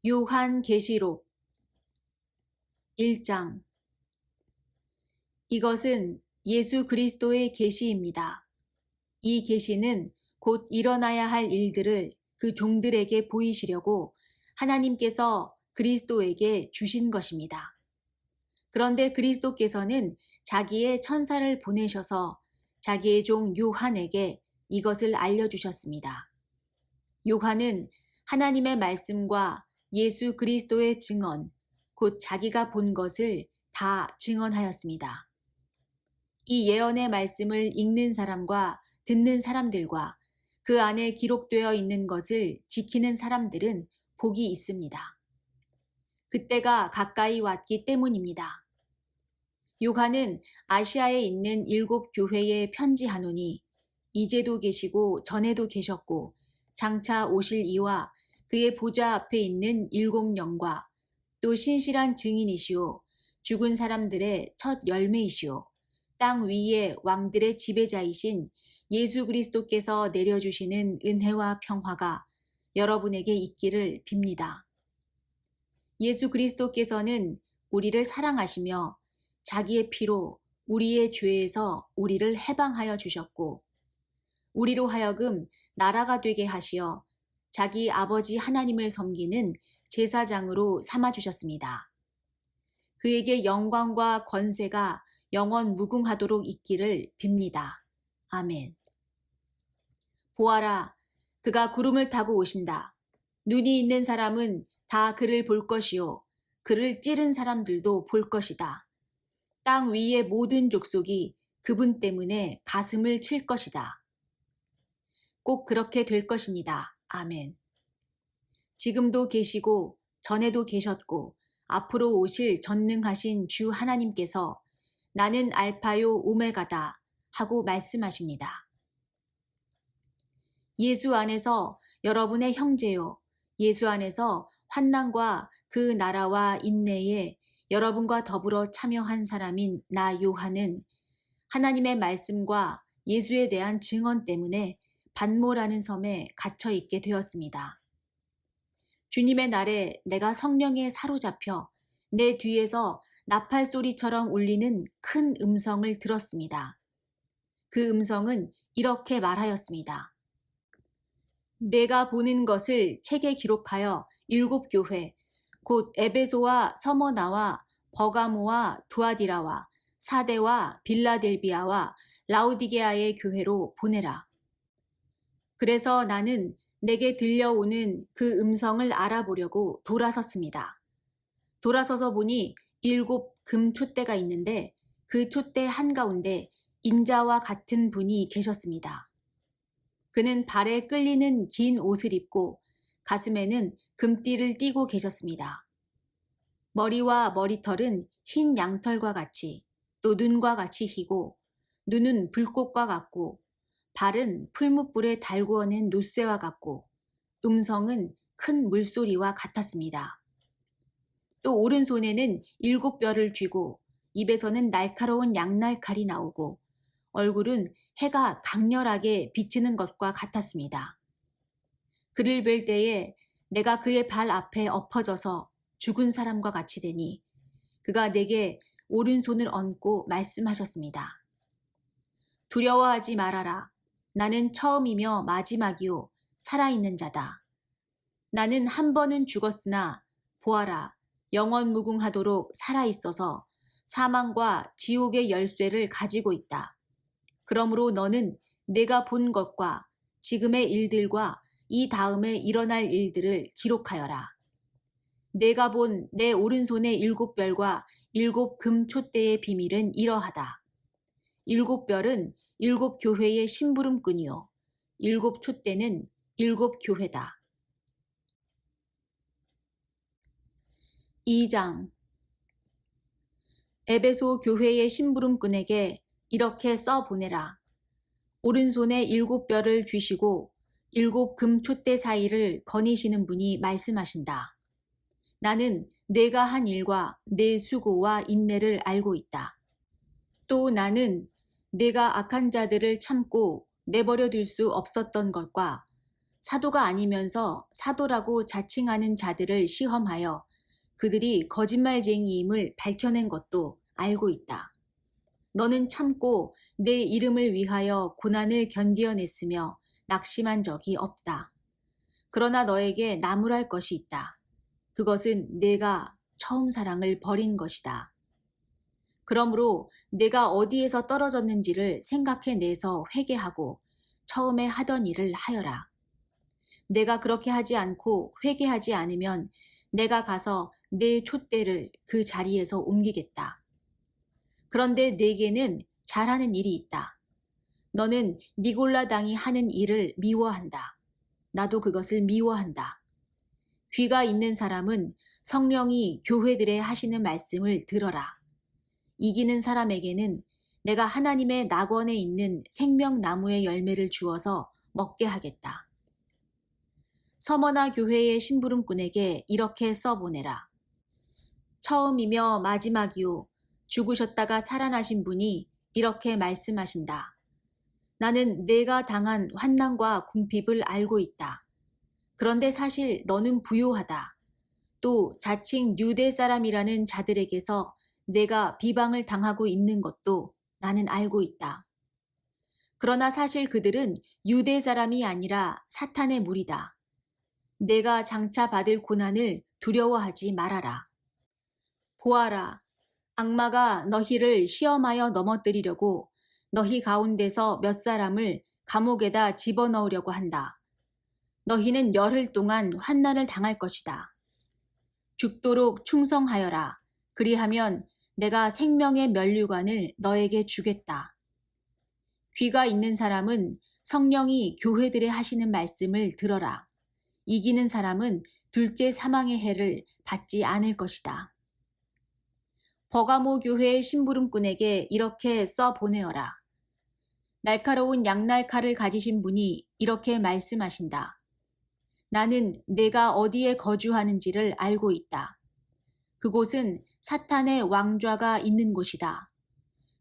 요한계시록 1장. 이것은 예수 그리스도의 계시입니다. 이 계시는 곧 일어나야 할 일들을 그 종들에게 보이시려고 하나님께서 그리스도에게 주신 것입니다. 그런데 그리스도께서는 자기의 천사를 보내셔서 자기의 종 요한에게 이것을 알려주셨습니다. 요한은 하나님의 말씀과 예수 그리스도의 증언, 곧 자기가 본 것을 다 증언하였습니다. 이 예언의 말씀을 읽는 사람과 듣는 사람들과 그 안에 기록되어 있는 것을 지키는 사람들은 복이 있습니다. 그때가 가까이 왔기 때문입니다. 요한은 아시아에 있는 7교회에 편지하노니 이제도 계시고 전에도 계셨고 장차 오실 이와 그의 보좌 앞에 있는 7영과 또 신실한 증인이시오 죽은 사람들의 첫 열매이시오 땅 위의 왕들의 지배자이신 예수 그리스도께서 내려주시는 은혜와 평화가 여러분에게 있기를 빕니다. 예수 그리스도께서는 우리를 사랑하시며 자기의 피로 우리의 죄에서 우리를 해방하여 주셨고 우리로 하여금 나라가 되게 하시어 자기 아버지 하나님을 섬기는 제사장으로 삼아주셨습니다. 그에게 영광과 권세가 영원 무궁하도록 있기를 빕니다. 아멘. 보아라, 그가 구름을 타고 오신다. 눈이 있는 사람은 다 그를 볼 것이요. 그를 찌른 사람들도 볼 것이다. 땅 위의 모든 족속이 그분 때문에 가슴을 칠 것이다. 꼭 그렇게 될 것입니다. 아멘. 지금도 계시고 전에도 계셨고 앞으로 오실 전능하신 주 하나님께서 나는 알파요 오메가다 하고 말씀하십니다. 예수 안에서 여러분의 형제요, 예수 안에서 환난과 그 나라와 인내에 여러분과 더불어 참여한 사람인 나 요한은 하나님의 말씀과 예수에 대한 증언 때문에 반모라는 섬에 갇혀 있게 되었습니다. 주님의 날에 내가 성령에 사로잡혀 내 뒤에서 나팔 소리처럼 울리는 큰 음성을 들었습니다. 그 음성은 이렇게 말하였습니다. 내가 보는 것을 책에 기록하여 7교회, 곧 에베소와 서머나와 버가모와 두아디라와 사데와 빌라델비아와 라오디게아의 교회로 보내라. 그래서 나는 내게 들려오는 그 음성을 알아보려고 돌아섰습니다. 돌아서서 보니 7 금촛대가 있는데 그 촛대 한가운데 인자와 같은 분이 계셨습니다. 그는 발에 끌리는 긴 옷을 입고 가슴에는 금띠를 띠고 계셨습니다. 머리와 머리털은 흰 양털과 같이 또 눈과 같이 희고 눈은 불꽃과 같고 발은 풀무불에 달구어낸 노쇠와 같고 음성은 큰 물소리와 같았습니다. 또 오른손에는 7뼈를 쥐고 입에서는 날카로운 양날칼이 나오고 얼굴은 해가 강렬하게 비치는 것과 같았습니다. 그를 뵐 때에 내가 그의 발 앞에 엎어져서 죽은 사람과 같이 되니 그가 내게 오른손을 얹고 말씀하셨습니다. 두려워하지 말아라. 나는 처음이며 마지막이요 살아있는 자다. 나는 한 번은 죽었으나 보아라 영원 무궁하도록 살아있어서 사망과 지옥의 열쇠를 가지고 있다. 그러므로 너는 내가 본 것과 지금의 일들과 이 다음에 일어날 일들을 기록하여라. 내가 본 내 오른손의 7별과 7 금촛대의 비밀은 이러하다. 7별은 7교회의 심부름꾼이요 7 촛대는 7 교회다. 2장. 에베소 교회의 심부름꾼에게 이렇게 써보내라. 오른손에 7뼈를 쥐시고 7 금촛대 사이를 거니시는 분이 말씀하신다. 나는 내가 한 일과 내 수고와 인내를 알고 있다. 또 나는 내가 악한 자들을 참고 내버려 둘 수 없었던 것과 사도가 아니면서 사도라고 자칭하는 자들을 시험하여 그들이 거짓말쟁이임을 밝혀낸 것도 알고 있다. 너는 참고 내 이름을 위하여 고난을 견디어냈으며 낙심한 적이 없다. 그러나 너에게 나무랄 것이 있다. 그것은 내가 처음 사랑을 버린 것이다. 그러므로 내가 어디에서 떨어졌는지를 생각해내서 회개하고 처음에 하던 일을 하여라. 내가 그렇게 하지 않고 회개하지 않으면 내가 가서 내 촛대를 그 자리에서 옮기겠다. 그런데 내게는 잘하는 일이 있다. 너는 니골라 당이 하는 일을 미워한다. 나도 그것을 미워한다. 귀가 있는 사람은 성령이 교회들에 하시는 말씀을 들어라. 이기는 사람에게는 내가 하나님의 낙원에 있는 생명나무의 열매를 주어서 먹게 하겠다. 서머나 교회의 심부름꾼에게 이렇게 써보내라. 처음이며 마지막이요 죽으셨다가 살아나신 분이 이렇게 말씀하신다. 나는 내가 당한 환난과 궁핍을 알고 있다. 그런데 사실 너는 부요하다. 또 자칭 유대 사람이라는 자들에게서 내가 비방을 당하고 있는 것도 나는 알고 있다. 그러나 사실 그들은 유대 사람이 아니라 사탄의 무리다. 내가 장차 받을 고난을 두려워하지 말아라. 보아라, 악마가 너희를 시험하여 넘어뜨리려고 너희 가운데서 몇 사람을 감옥에다 집어넣으려고 한다. 너희는 열흘 동안 환난을 당할 것이다. 죽도록 충성하여라. 그리하면 내가 생명의 면류관을 너에게 주겠다. 귀가 있는 사람은 성령이 교회들에 하시는 말씀을 들어라. 이기는 사람은 둘째 사망의 해를 받지 않을 것이다. 버가모 교회의 심부름꾼에게 이렇게 써보내어라. 날카로운 양날칼을 가지신 분이 이렇게 말씀하신다. 나는 내가 어디에 거주하는지를 알고 있다. 그곳은 사탄의 왕좌가 있는 곳이다.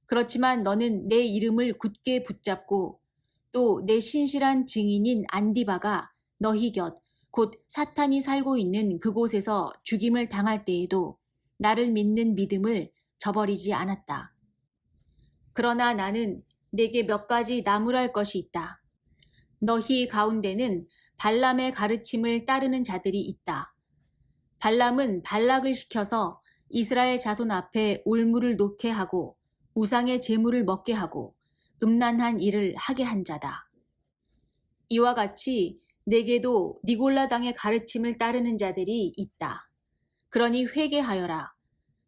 그렇지만 너는 내 이름을 굳게 붙잡고 또 내 신실한 증인인 안디바가 너희 곁, 곧 사탄이 살고 있는 그곳에서 죽임을 당할 때에도 나를 믿는 믿음을 저버리지 않았다. 그러나 나는 내게 몇 가지 나무랄 것이 있다. 너희 가운데는 발람의 가르침을 따르는 자들이 있다. 발람은 발락을 시켜서 이스라엘 자손 앞에 올무를 놓게 하고 우상의 제물을 먹게 하고 음란한 일을 하게 한 자다. 이와 같이 내게도 니골라 당의 가르침을 따르는 자들이 있다. 그러니 회개하여라.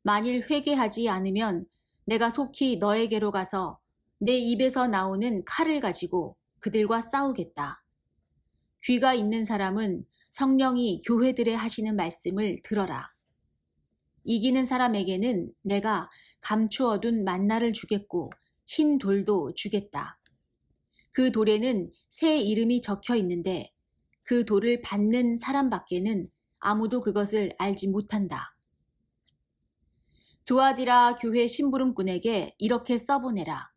만일 회개하지 않으면 내가 속히 너에게로 가서 내 입에서 나오는 칼을 가지고 그들과 싸우겠다. 귀가 있는 사람은 성령이 교회들에 하시는 말씀을 들어라. 이기는 사람에게는 내가 감추어둔 만나를 주겠고 흰 돌도 주겠다. 그 돌에는 새 이름이 적혀 있는데 그 돌을 받는 사람밖에는 아무도 그것을 알지 못한다. 두아디라 교회 심부름꾼에게 이렇게 써보내라.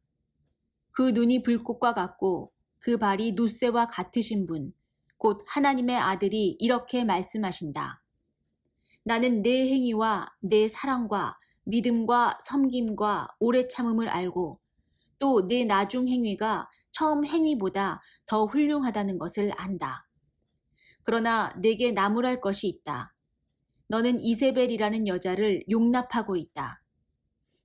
그 눈이 불꽃과 같고 그 발이 눕새와 같으신 분, 곧 하나님의 아들이 이렇게 말씀하신다. 나는 내 행위와 내 사랑과 믿음과 섬김과 오래 참음을 알고 또 내 나중 행위가 처음 행위보다 더 훌륭하다는 것을 안다. 그러나 내게 나무랄 것이 있다. 너는 이세벨이라는 여자를 용납하고 있다.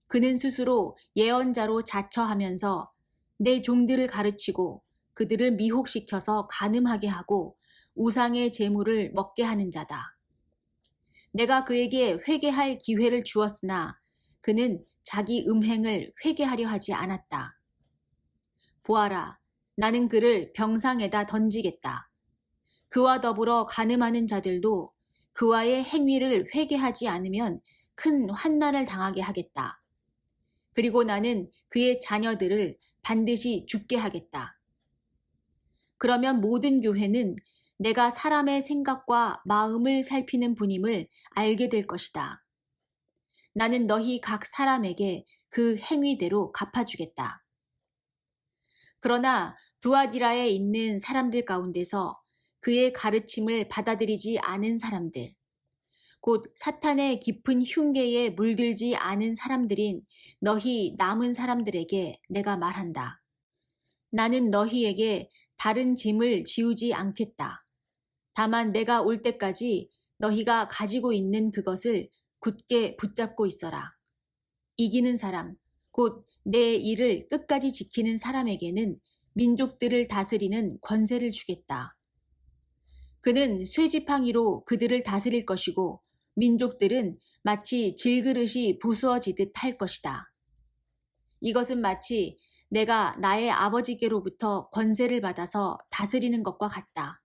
그는 스스로 예언자로 자처하면서 내 종들을 가르치고 그들을 미혹시켜서 간음하게 하고 우상의 제물을 먹게 하는 자다. 내가 그에게 회개할 기회를 주었으나 그는 자기 음행을 회개하려 하지 않았다. 보아라, 나는 그를 병상에다 던지겠다. 그와 더불어 간음하는 자들도 그와의 행위를 회개하지 않으면 큰 환난을 당하게 하겠다. 그리고 나는 그의 자녀들을 반드시 죽게 하겠다. 그러면 모든 교회는 내가 사람의 생각과 마음을 살피는 분임을 알게 될 것이다. 나는 너희 각 사람에게 그 행위대로 갚아주겠다. 그러나 두아디라에 있는 사람들 가운데서 그의 가르침을 받아들이지 않은 사람들, 곧 사탄의 깊은 흉계에 물들지 않은 사람들인 너희 남은 사람들에게 내가 말한다. 나는 너희에게 다른 짐을 지우지 않겠다. 다만 내가 올 때까지 너희가 가지고 있는 그것을 굳게 붙잡고 있어라. 이기는 사람, 곧 내 일을 끝까지 지키는 사람에게는 민족들을 다스리는 권세를 주겠다. 그는 쇠지팡이로 그들을 다스릴 것이고 민족들은 마치 질그릇이 부수어지듯 할 것이다. 이것은 마치 내가 나의 아버지께로부터 권세를 받아서 다스리는 것과 같다.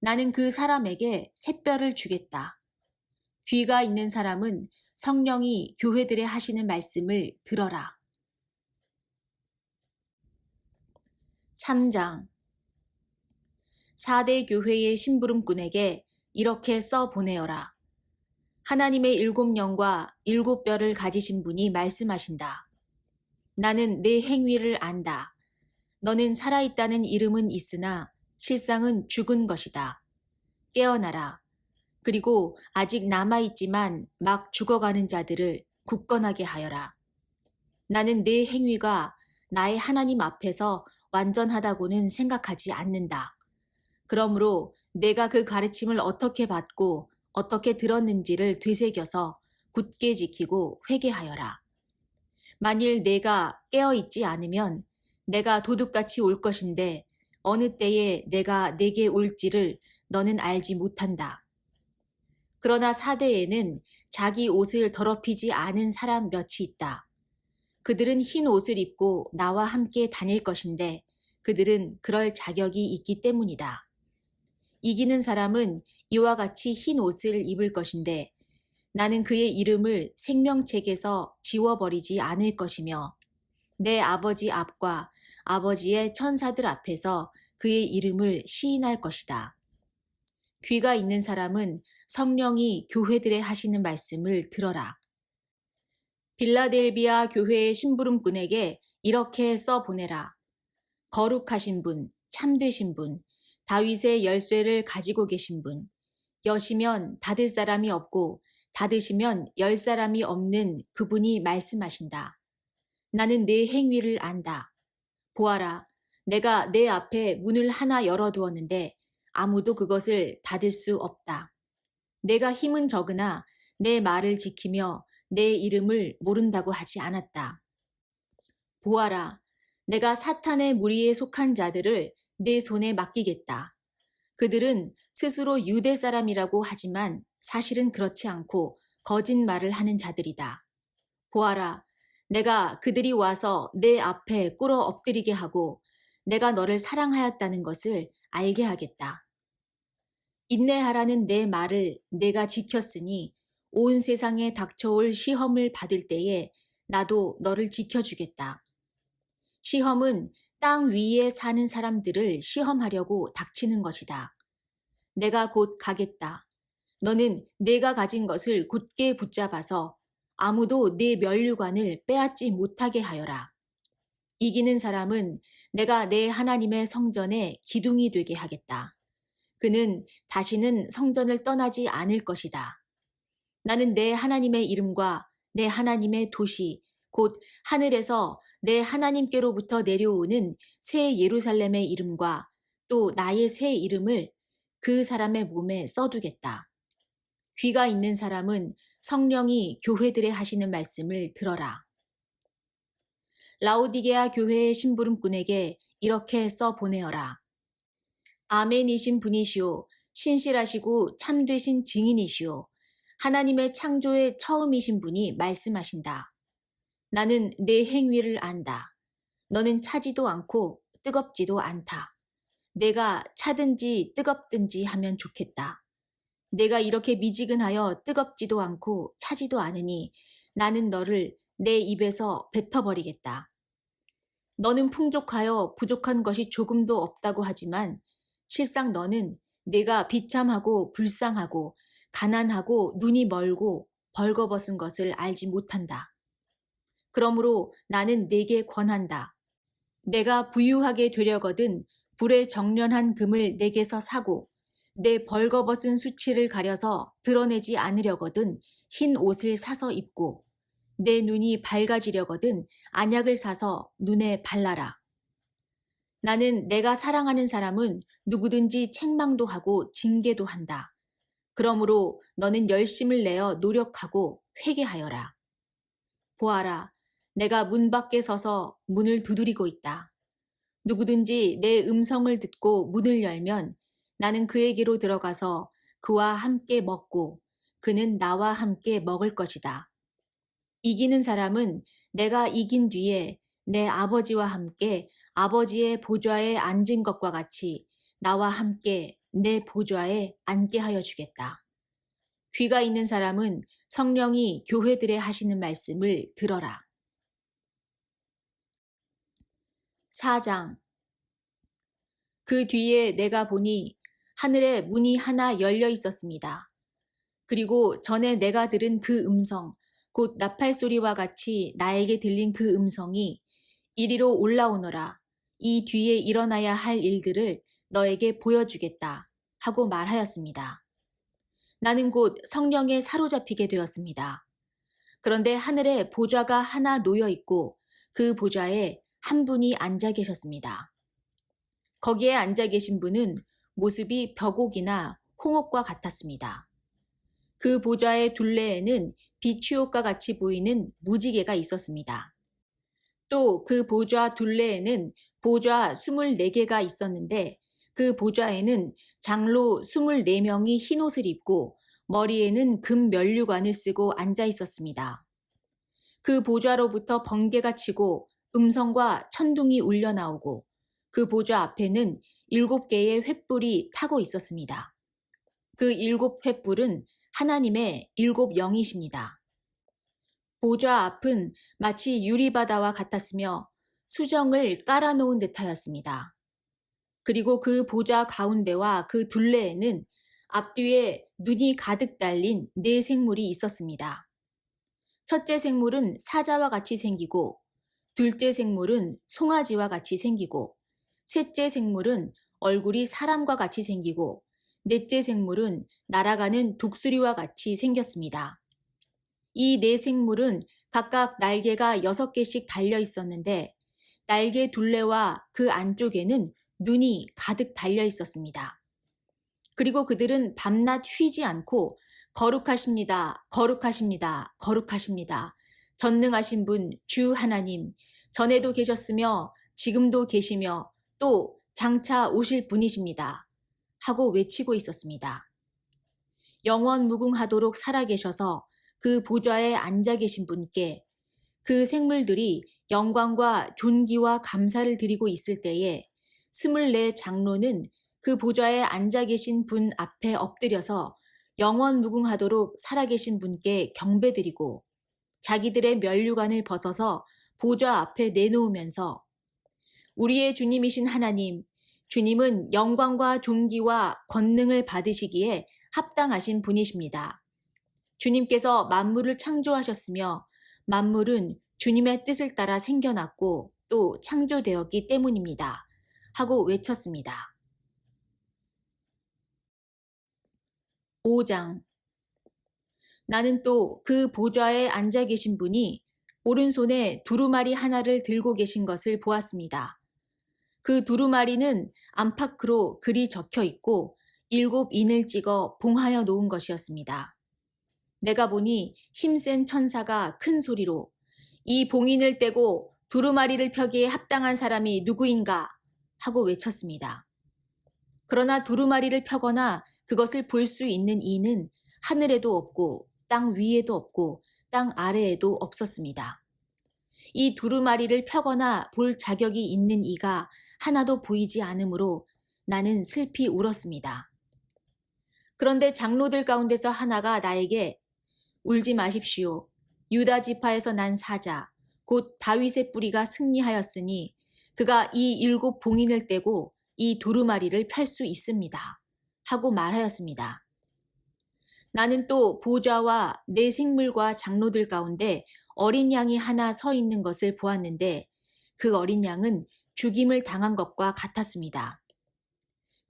나는 그 사람에게 샛별을 주겠다. 귀가 있는 사람은 성령이 교회들에 하시는 말씀을 들어라. 3장. 4대 교회의 심부름꾼에게 이렇게 써 보내어라. 하나님의 7영과 7뼈를 가지신 분이 말씀하신다. 나는 내 행위를 안다. 너는 살아있다는 이름은 있으나 실상은 죽은 것이다. 깨어나라. 그리고 아직 남아있지만 막 죽어가는 자들을 굳건하게 하여라. 나는 내 행위가 나의 하나님 앞에서 완전하다고는 생각하지 않는다. 그러므로 내가 그 가르침을 어떻게 받고 어떻게 들었는지를 되새겨서 굳게 지키고 회개하여라. 만일 내가 깨어있지 않으면 내가 도둑같이 올 것인데 어느 때에 내가 내게 올지를 너는 알지 못한다. 그러나 사대에는 자기 옷을 더럽히지 않은 사람 몇이 있다. 그들은 흰 옷을 입고 나와 함께 다닐 것인데 그들은 그럴 자격이 있기 때문이다. 이기는 사람은 이와 같이 흰 옷을 입을 것인데 나는 그의 이름을 생명책에서 지워버리지 않을 것이며 내 아버지 앞과 아버지의 천사들 앞에서 그의 이름을 시인할 것이다. 귀가 있는 사람은 성령이 교회들에 하시는 말씀을 들어라. 빌라델비아 교회의 심부름꾼에게 이렇게 써 보내라. 거룩하신 분, 참되신 분, 다윗의 열쇠를 가지고 계신 분, 여시면 닫을 사람이 없고 닫으시면 열 사람이 없는 그분이 말씀하신다. 나는 내 행위를 안다. 보아라, 내가 내 앞에 문을 하나 열어두었는데 아무도 그것을 닫을 수 없다. 내가 힘은 적으나 내 말을 지키며 내 이름을 모른다고 하지 않았다. 보아라, 내가 사탄의 무리에 속한 자들을 내 손에 맡기겠다. 그들은 스스로 유대 사람이라고 하지만 사실은 그렇지 않고 거짓말을 하는 자들이다. 보아라, 내가 그들이 와서 내 앞에 꿇어 엎드리게 하고 내가 너를 사랑하였다는 것을 알게 하겠다. 인내하라는 내 말을 내가 지켰으니 온 세상에 닥쳐올 시험을 받을 때에 나도 너를 지켜주겠다. 시험은 땅 위에 사는 사람들을 시험하려고 닥치는 것이다. 내가 곧 가겠다. 너는 내가 가진 것을 굳게 붙잡아서 아무도 내 면류관을 빼앗지 못하게 하여라. 이기는 사람은 내가 내 하나님의 성전에 기둥이 되게 하겠다. 그는 다시는 성전을 떠나지 않을 것이다. 나는 내 하나님의 이름과 내 하나님의 도시, 곧 하늘에서 내 하나님께로부터 내려오는 새 예루살렘의 이름과 또 나의 새 이름을 그 사람의 몸에 써두겠다. 귀가 있는 사람은 성령이 교회들에 하시는 말씀을 들어라. 라오디게아 교회의 심부름꾼에게 이렇게 써 보내어라. 아멘이신 분이시오. 신실하시고 참되신 증인이시오. 하나님의 창조의 처음이신 분이 말씀하신다. 나는 내 행위를 안다. 너는 차지도 않고 뜨겁지도 않다. 내가 차든지 뜨겁든지 하면 좋겠다. 내가 이렇게 미지근하여 뜨겁지도 않고 차지도 않으니 나는 너를 내 입에서 뱉어버리겠다. 너는 풍족하여 부족한 것이 조금도 없다고 하지만 실상 너는 내가 비참하고 불쌍하고 가난하고 눈이 멀고 벌거벗은 것을 알지 못한다. 그러므로 나는 내게 권한다. 내가 부유하게 되려거든 불에 정련한 금을 내게서 사고 내 벌거벗은 수치를 가려서 드러내지 않으려거든 흰 옷을 사서 입고 내 눈이 밝아지려거든 안약을 사서 눈에 발라라. 나는 내가 사랑하는 사람은 누구든지 책망도 하고 징계도 한다. 그러므로 너는 열심을 내어 노력하고 회개하여라. 보아라, 내가 문 밖에 서서 문을 두드리고 있다. 누구든지 내 음성을 듣고 문을 열면 나는 그에게로 들어가서 그와 함께 먹고 그는 나와 함께 먹을 것이다. 이기는 사람은 내가 이긴 뒤에 내 아버지와 함께 아버지의 보좌에 앉은 것과 같이 나와 함께 내 보좌에 앉게 하여 주겠다. 귀가 있는 사람은 성령이 교회들에 하시는 말씀을 들어라. 4장. 그 뒤에 내가 보니 하늘에 문이 하나 열려 있었습니다. 그리고 전에 내가 들은 그 음성, 곧 나팔 소리와 같이 나에게 들린 그 음성이 이리로 올라오너라. 이 뒤에 일어나야 할 일들을 너에게 보여주겠다 하고 말하였습니다. 나는 곧 성령에 사로잡히게 되었습니다. 그런데 하늘에 보좌가 하나 놓여 있고 그 보좌에 한 분이 앉아 계셨습니다. 거기에 앉아 계신 분은 모습이 벽옥이나 홍옥과 같았습니다. 그 보좌의 둘레에는 비취옥과 같이 보이는 무지개가 있었습니다. 또 그 보좌 둘레에는 보좌 24개가 있었는데 그 보좌에는 장로 24명이 흰옷을 입고 머리에는 금 면류관을 쓰고 앉아 있었습니다. 그 보좌로부터 번개가 치고 음성과 천둥이 울려 나오고 그 보좌 앞에는 7개의 횃불이 타고 있었습니다. 그 7횃불은 하나님의 7영이십니다. 보좌 앞은 마치 유리바다와 같았으며 수정을 깔아놓은 듯하였습니다. 그리고 그 보좌 가운데와 그 둘레에는 앞뒤에 눈이 가득 달린 4생물이 있었습니다. 첫째 생물은 사자와 같이 생기고 둘째 생물은 송아지와 같이 생기고 셋째 생물은 얼굴이 사람과 같이 생기고 넷째 생물은 날아가는 독수리와 같이 생겼습니다. 이 4생물은 각각 날개가 6개씩 달려 있었는데 날개 둘레와 그 안쪽에는 눈이 가득 달려 있었습니다. 그리고 그들은 밤낮 쉬지 않고 거룩하십니다, 거룩하십니다, 거룩하십니다. 전능하신 분 주 하나님, 전에도 계셨으며 지금도 계시며 또 장차 오실 분이십니다. 하고 외치고 있었습니다. 영원 무궁하도록 살아계셔서 그 보좌에 앉아 계신 분께 그 생물들이 영광과 존귀와 감사를 드리고 있을 때에 24 장로는 그 보좌에 앉아 계신 분 앞에 엎드려서 영원 무궁하도록 살아계신 분께 경배드리고 자기들의 면류관을 벗어서 보좌 앞에 내놓으면서 우리의 주님이신 하나님, 주님은 영광과 존귀와 권능을 받으시기에 합당하신 분이십니다. 주님께서 만물을 창조하셨으며 만물은 주님의 뜻을 따라 생겨났고 또 창조되었기 때문입니다. 하고 외쳤습니다. 5장. 나는 또 그 보좌에 앉아 계신 분이 오른손에 두루마리 하나를 들고 계신 것을 보았습니다. 그 두루마리는 안팎으로 글이 적혀 있고 7 인을 찍어 봉하여 놓은 것이었습니다. 내가 보니 힘센 천사가 큰 소리로 이 봉인을 떼고 두루마리를 펴기에 합당한 사람이 누구인가 하고 외쳤습니다. 그러나 두루마리를 펴거나 그것을 볼 수 있는 이는 하늘에도 없고 땅 위에도 없고 땅 아래에도 없었습니다. 이 두루마리를 펴거나 볼 자격이 있는 이가 하나도 보이지 않으므로 나는 슬피 울었습니다. 그런데 장로들 가운데서 하나가 나에게 울지 마십시오. 유다 지파에서 난 사자, 곧 다윗의 뿌리가 승리하였으니 그가 이 7 봉인을 떼고 이 두루마리를 펼 수 있습니다. 하고 말하였습니다. 나는 또 보좌와 4 생물과 장로들 가운데 어린 양이 하나 서 있는 것을 보았는데 그 어린 양은 죽임을 당한 것과 같았습니다.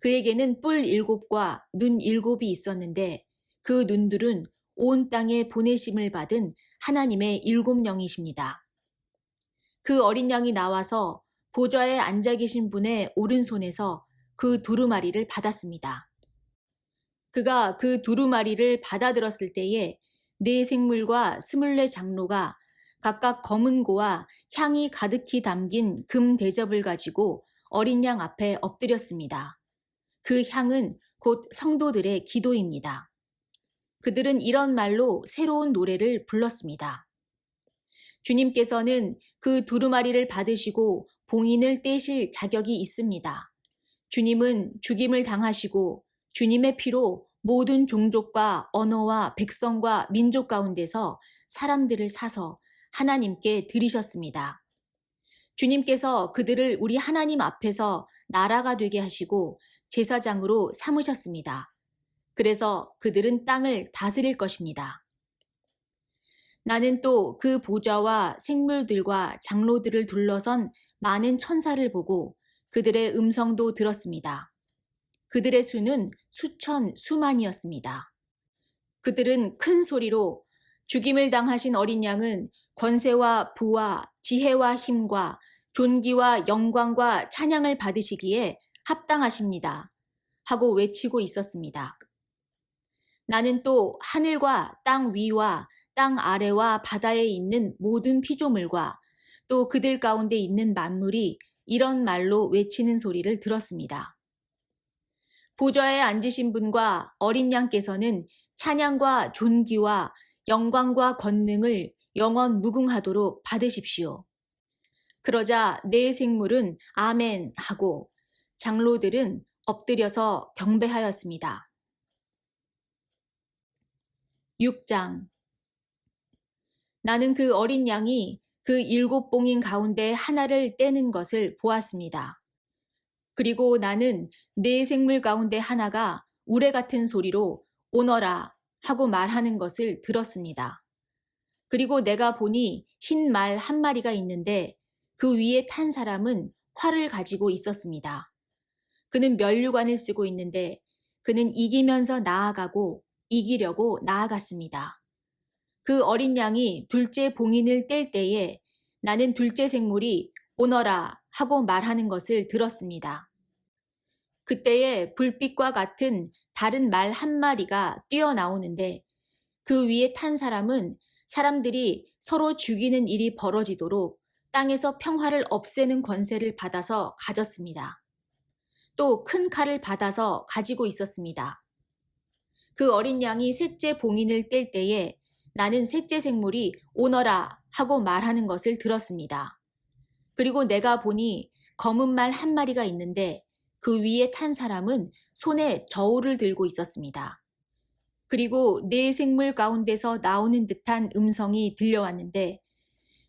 그에게는 뿔 7과 눈 7이 있었는데 그 눈들은 온 땅에 보내심을 받은 하나님의 7영이십니다. 그 어린 양이 나와서 보좌에 앉아 계신 분의 오른손에서 그 두루마리를 받았습니다. 그가 그 두루마리를 받아들었을 때에 네 생물과 24 장로가 각각 검은 고와 향이 가득히 담긴 금 대접을 가지고 어린 양 앞에 엎드렸습니다. 그 향은 곧 성도들의 기도입니다. 그들은 이런 말로 새로운 노래를 불렀습니다. 주님께서는 그 두루마리를 받으시고 봉인을 떼실 자격이 있습니다. 주님은 죽임을 당하시고 주님의 피로 모든 종족과 언어와 백성과 민족 가운데서 사람들을 사서 하나님께 드리셨습니다. 주님께서 그들을 우리 하나님 앞에서 나라가 되게 하시고 제사장으로 삼으셨습니다. 그래서 그들은 땅을 다스릴 것입니다. 나는 또 그 보좌와 생물들과 장로들을 둘러선 많은 천사를 보고 그들의 음성도 들었습니다. 그들의 수는 수천, 수만이었습니다. 그들은 큰 소리로 죽임을 당하신 어린 양은 권세와 부와 지혜와 힘과 존귀와 영광과 찬양을 받으시기에 합당하십니다. 하고 외치고 있었습니다. 나는 또 하늘과 땅 위와 땅 아래와 바다에 있는 모든 피조물과 또 그들 가운데 있는 만물이 이런 말로 외치는 소리를 들었습니다. 보좌에 앉으신 분과 어린 양께서는 찬양과 존귀와 영광과 권능을 영원 무궁하도록 받으십시오. 그러자 네 생물은 아멘 하고 장로들은 엎드려서 경배하였습니다. 6장. 나는 그 어린 양이 그 7 봉인 가운데 하나를 떼는 것을 보았습니다. 그리고 나는 네 생물 가운데 하나가 우레 같은 소리로 오너라 하고 말하는 것을 들었습니다. 그리고 내가 보니 흰 말 한 마리가 있는데 그 위에 탄 사람은 활을 가지고 있었습니다. 그는 면류관을 쓰고 있는데 그는 이기면서 나아가고 이기려고 나아갔습니다. 그 어린 양이 둘째 봉인을 뗄 때에 나는 둘째 생물이 오너라 하고 말하는 것을 들었습니다. 그때에 불빛과 같은 다른 말 한 마리가 뛰어나오는데 그 위에 탄 사람은 사람들이 서로 죽이는 일이 벌어지도록 땅에서 평화를 없애는 권세를 받아서 가졌습니다. 또 큰 칼을 받아서 가지고 있었습니다. 그 어린 양이 셋째 봉인을 뗄 때에 나는 셋째 생물이 오너라 하고 말하는 것을 들었습니다. 그리고 내가 보니 검은 말 한 마리가 있는데 그 위에 탄 사람은 손에 저울을 들고 있었습니다. 그리고 네 생물 가운데서 나오는 듯한 음성이 들려왔는데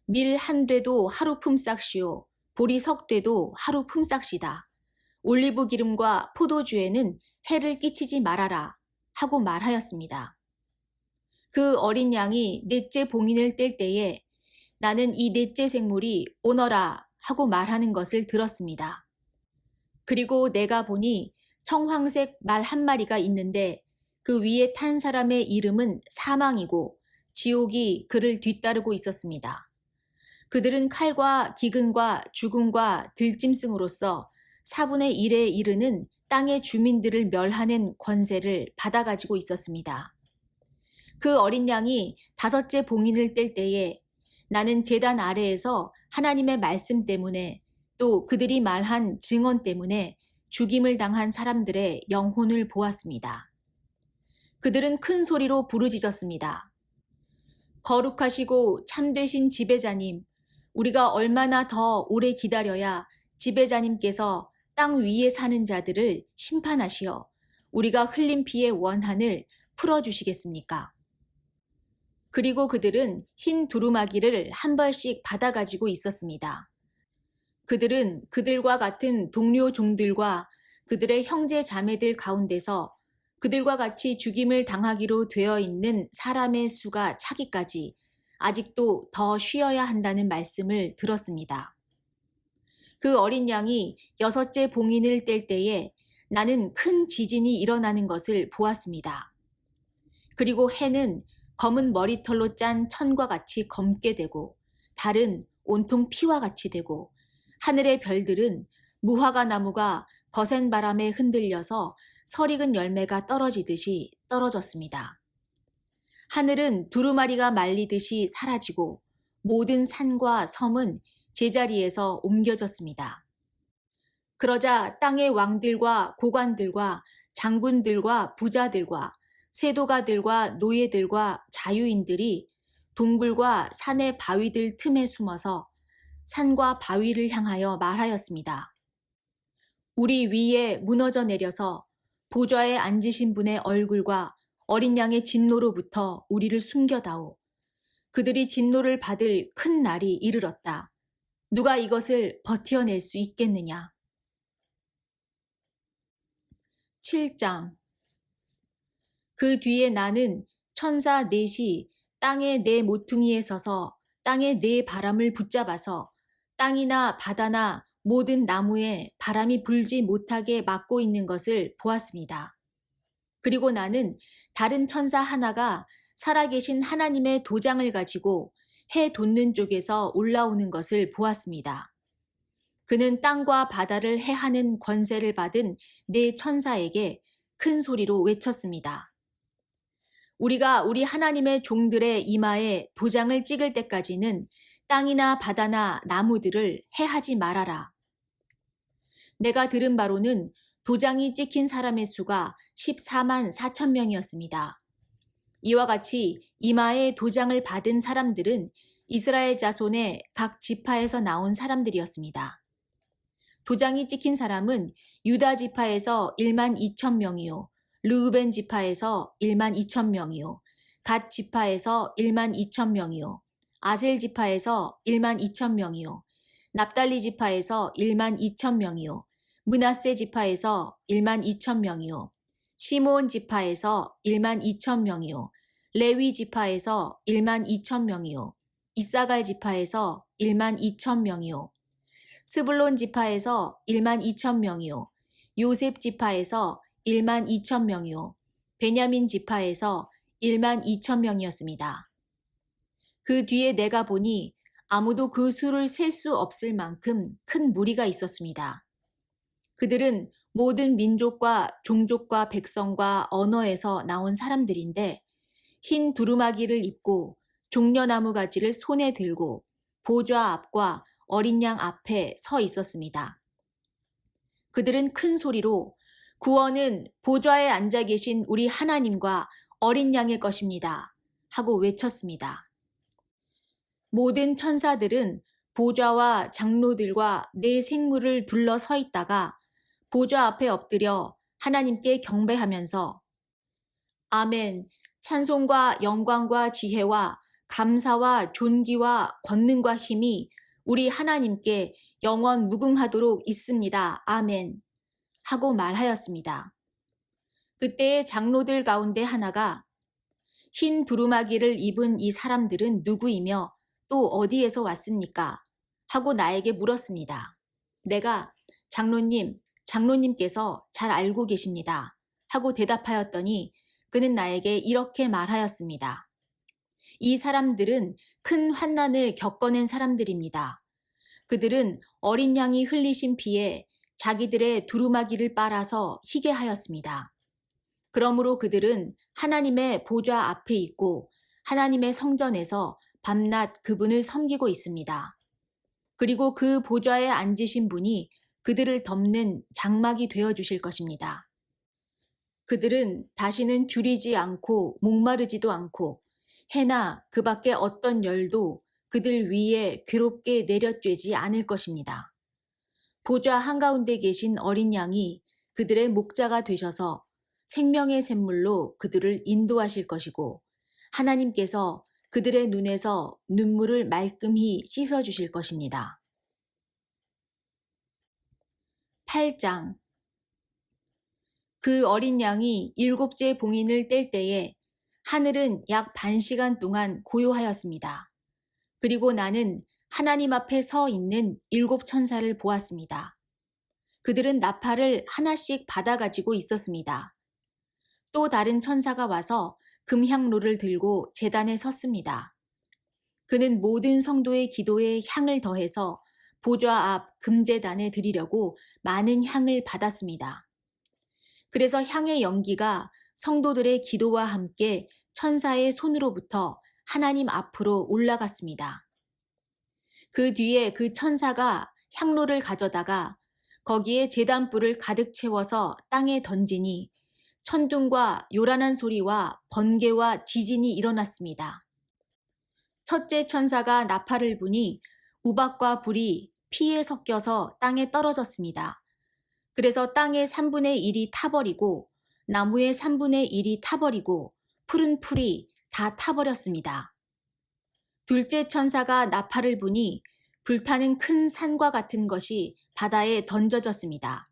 밀 한 되도 하루 품삯이요 보리 석 되도 하루 품삯이다. 올리브 기름과 포도주에는 해를 끼치지 말아라 하고 말하였습니다. 그 어린 양이 넷째 봉인을 뗄 때에 나는 이 넷째 생물이 오너라 하고 말하는 것을 들었습니다. 그리고 내가 보니 청황색 말 한 마리가 있는데 그 위에 탄 사람의 이름은 사망이고 지옥이 그를 뒤따르고 있었습니다. 그들은 칼과 기근과 죽음과 들짐승으로서 4분의 1에 이르는 땅의 주민들을 멸하는 권세를 받아가지고 있었습니다. 그 어린 양이 5째 봉인을 뗄 때에 나는 제단 아래에서 하나님의 말씀 때문에 또 그들이 말한 증언 때문에 죽임을 당한 사람들의 영혼을 보았습니다. 그들은 큰 소리로 부르짖었습니다. 거룩하시고 참되신 지배자님, 우리가 얼마나 더 오래 기다려야 지배자님께서 땅 위에 사는 자들을 심판하시어 우리가 흘린 피의 원한을 풀어주시겠습니까? 그리고 그들은 흰 두루마기를 한 벌씩 받아가지고 있었습니다. 그들은 그들과 같은 동료 종들과 그들의 형제 자매들 가운데서 그들과 같이 죽임을 당하기로 되어 있는 사람의 수가 차기까지 아직도 더 쉬어야 한다는 말씀을 들었습니다. 그 어린 양이 6째 봉인을 뗄 때에 나는 큰 지진이 일어나는 것을 보았습니다. 그리고 해는 검은 머리털로 짠 천과 같이 검게 되고 달은 온통 피와 같이 되고 하늘의 별들은 무화과 나무가 거센 바람에 흔들려서 설익은 열매가 떨어지듯이 떨어졌습니다. 하늘은 두루마리가 말리듯이 사라지고 모든 산과 섬은 제자리에서 옮겨졌습니다. 그러자 땅의 왕들과 고관들과 장군들과 부자들과 세도가들과 노예들과 자유인들이 동굴과 산의 바위들 틈에 숨어서 산과 바위를 향하여 말하였습니다. 우리 위에 무너져 내려서 보좌에 앉으신 분의 얼굴과 어린 양의 진노로부터 우리를 숨겨다오. 그들이 진노를 받을 큰 날이 이르렀다. 누가 이것을 버텨낼 수 있겠느냐? 7장. 그 뒤에 나는 천사 넷이 땅의 네 모퉁이에 서서 땅의 네 바람을 붙잡아서 땅이나 바다나 모든 나무에 바람이 불지 못하게 막고 있는 것을 보았습니다. 그리고 나는 다른 천사 하나가 살아계신 하나님의 도장을 가지고 해 돋는 쪽에서 올라오는 것을 보았습니다. 그는 땅과 바다를 해하는 권세를 받은 네 천사에게 큰 소리로 외쳤습니다. 우리가 우리 하나님의 종들의 이마에 도장을 찍을 때까지는 땅이나 바다나 나무들을 해하지 말아라. 내가 들은 바로는 도장이 찍힌 사람의 수가 14만 4천 명이었습니다. 이와 같이 이마에 도장을 받은 사람들은 이스라엘 자손의 각 지파에서 나온 사람들이었습니다. 도장이 찍힌 사람은 유다 지파에서 1만 2천 명이요, 르우벤 지파에서 1만 2천 명이요, 갓 지파에서 1만 2천 명이요, 아셀 지파에서 1만 2천 명이요, 납달리 지파에서 1만 2천 명이요, 므낫세 지파에서 1만 2천 명이요, 시므온 지파에서 1만 2천 명이요, 레위 지파에서 1만 2천 명이요, 이사갈 지파에서 1만 2천 명이요, 스불론 지파에서 1만 2천 명이요, 요셉 지파에서 1만 2천 명이요, 베냐민 지파에서 1만 2천 명이었습니다. 그 뒤에 내가 보니 아무도 그 수를 셀 수 없을 만큼 큰 무리가 있었습니다. 그들은 모든 민족과 종족과 백성과 언어에서 나온 사람들인데 흰 두루마기를 입고 종려나무 가지를 손에 들고 보좌 앞과 어린 양 앞에 서 있었습니다. 그들은 큰 소리로 구원은 보좌에 앉아 계신 우리 하나님과 어린 양의 것입니다. 하고 외쳤습니다. 모든 천사들은 보좌와 장로들과 네 생물을 둘러 서 있다가 보좌 앞에 엎드려 하나님께 경배하면서 아멘, 찬송과 영광과 지혜와 감사와 존귀와 권능과 힘이 우리 하나님께 영원 무궁하도록 있습니다. 아멘. 하고 말하였습니다. 그때의 장로들 가운데 하나가 흰 두루마기를 입은 이 사람들은 누구이며 또 어디에서 왔습니까? 하고 나에게 물었습니다. 내가 장로님, 장로님께서 잘 알고 계십니다. 하고 대답하였더니 그는 나에게 이렇게 말하였습니다. 이 사람들은 큰 환난을 겪어낸 사람들입니다. 그들은 어린 양이 흘리신 피에 자기들의 두루마기를 빨아서 희게 하였습니다. 그러므로 그들은 하나님의 보좌 앞에 있고 하나님의 성전에서 밤낮 그분을 섬기고 있습니다. 그리고 그 보좌에 앉으신 분이 그들을 덮는 장막이 되어주실 것입니다. 그들은 다시는 줄이지 않고 목마르지도 않고 해나 그 밖에 어떤 열도 그들 위에 괴롭게 내려쬐지 않을 것입니다. 보좌 한가운데 계신 어린 양이 그들의 목자가 되셔서 생명의 샘물로 그들을 인도하실 것이고 하나님께서 그들의 눈에서 눈물을 말끔히 씻어주실 것입니다. 8장. 그 어린 양이 7째 봉인을 뗄 때에 하늘은 약 반 시간 동안 고요하였습니다. 그리고 나는 하나님 앞에 서 있는 7 천사를 보았습니다. 그들은 나팔을 하나씩 받아가지고 있었습니다. 또 다른 천사가 와서 금향로를 들고 제단에 섰습니다. 그는 모든 성도의 기도에 향을 더해서 보좌 앞 금제단에 드리려고 많은 향을 받았습니다. 그래서 향의 연기가 성도들의 기도와 함께 천사의 손으로부터 하나님 앞으로 올라갔습니다. 그 뒤에 그 천사가 향로를 가져다가 거기에 제단불을 가득 채워서 땅에 던지니 천둥과 요란한 소리와 번개와 지진이 일어났습니다. 첫째 천사가 나팔을 부니 우박과 불이 피에 섞여서 땅에 떨어졌습니다. 그래서 땅의 3분의 1이 타버리고 나무의 3분의 1이 타버리고 푸른 풀이 다 타버렸습니다. 둘째 천사가 나팔을 부니 불타는 큰 산과 같은 것이 바다에 던져졌습니다.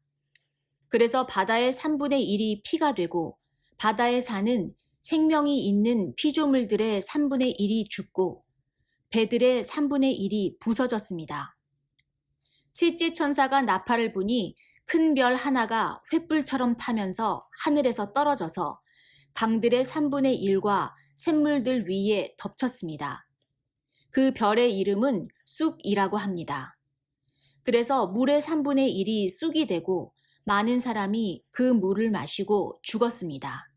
그래서 바다의 3분의 1이 피가 되고 바다의 산은 생명이 있는 피조물들의 3분의 1이 죽고 배들의 3분의 1이 부서졌습니다. 셋째 천사가 나팔을 부니 큰 별 하나가 횃불처럼 타면서 하늘에서 떨어져서 강들의 3분의 1과 샘물들 위에 덮쳤습니다. 그 별의 이름은 쑥이라고 합니다. 그래서 물의 3분의 1이 쑥이 되고 많은 사람이 그 물을 마시고 죽었습니다.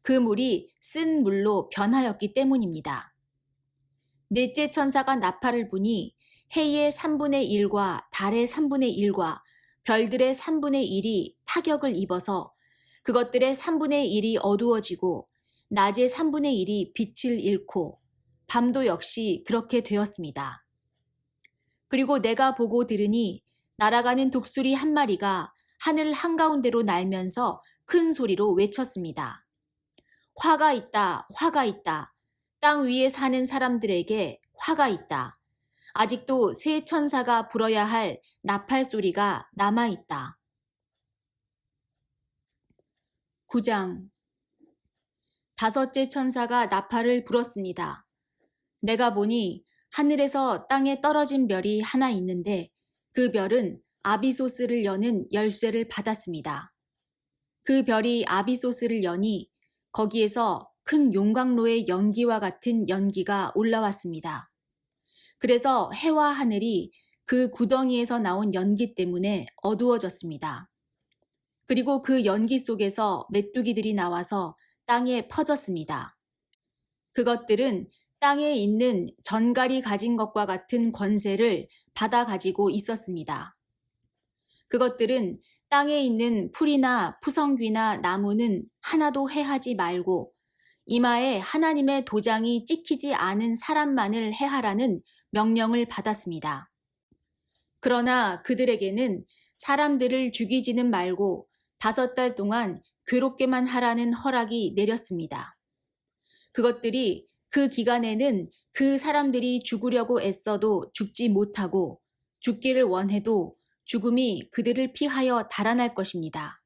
그 물이 쓴 물로 변하였기 때문입니다. 넷째 천사가 나팔을 부니 해의 3분의 1과 달의 3분의 1과 별들의 3분의 1이 타격을 입어서 그것들의 3분의 1이 어두워지고 낮의 3분의 1이 빛을 잃고 밤도 역시 그렇게 되었습니다. 그리고 내가 보고 들으니 날아가는 독수리 한 마리가 하늘 한가운데로 날면서 큰 소리로 외쳤습니다. 화가 있다, 화가 있다. 땅 위에 사는 사람들에게 화가 있다. 아직도 새 천사가 불어야 할 나팔 소리가 남아있다. 9장. 다섯째 천사가 나팔을 불었습니다. 내가 보니 하늘에서 땅에 떨어진 별이 하나 있는데 그 별은 아비소스를 여는 열쇠를 받았습니다. 그 별이 아비소스를 여니 거기에서 큰 용광로의 연기와 같은 연기가 올라왔습니다. 그래서 해와 하늘이 그 구덩이에서 나온 연기 때문에 어두워졌습니다. 그리고 그 연기 속에서 메뚜기들이 나와서 땅에 퍼졌습니다. 그것들은 땅에 있는 전갈이 가진 것과 같은 권세를 받아 가지고 있었습니다. 그것들은 땅에 있는 풀이나 푸성귀나 나무는 하나도 해하지 말고 이마에 하나님의 도장이 찍히지 않은 사람만을 해하라는 명령을 받았습니다. 그러나 그들에게는 사람들을 죽이지는 말고 5달 동안 괴롭게만 하라는 허락이 내렸습니다. 그것들이 그 기간에는 그 사람들이 죽으려고 애써도 죽지 못하고 죽기를 원해도 죽음이 그들을 피하여 달아날 것입니다.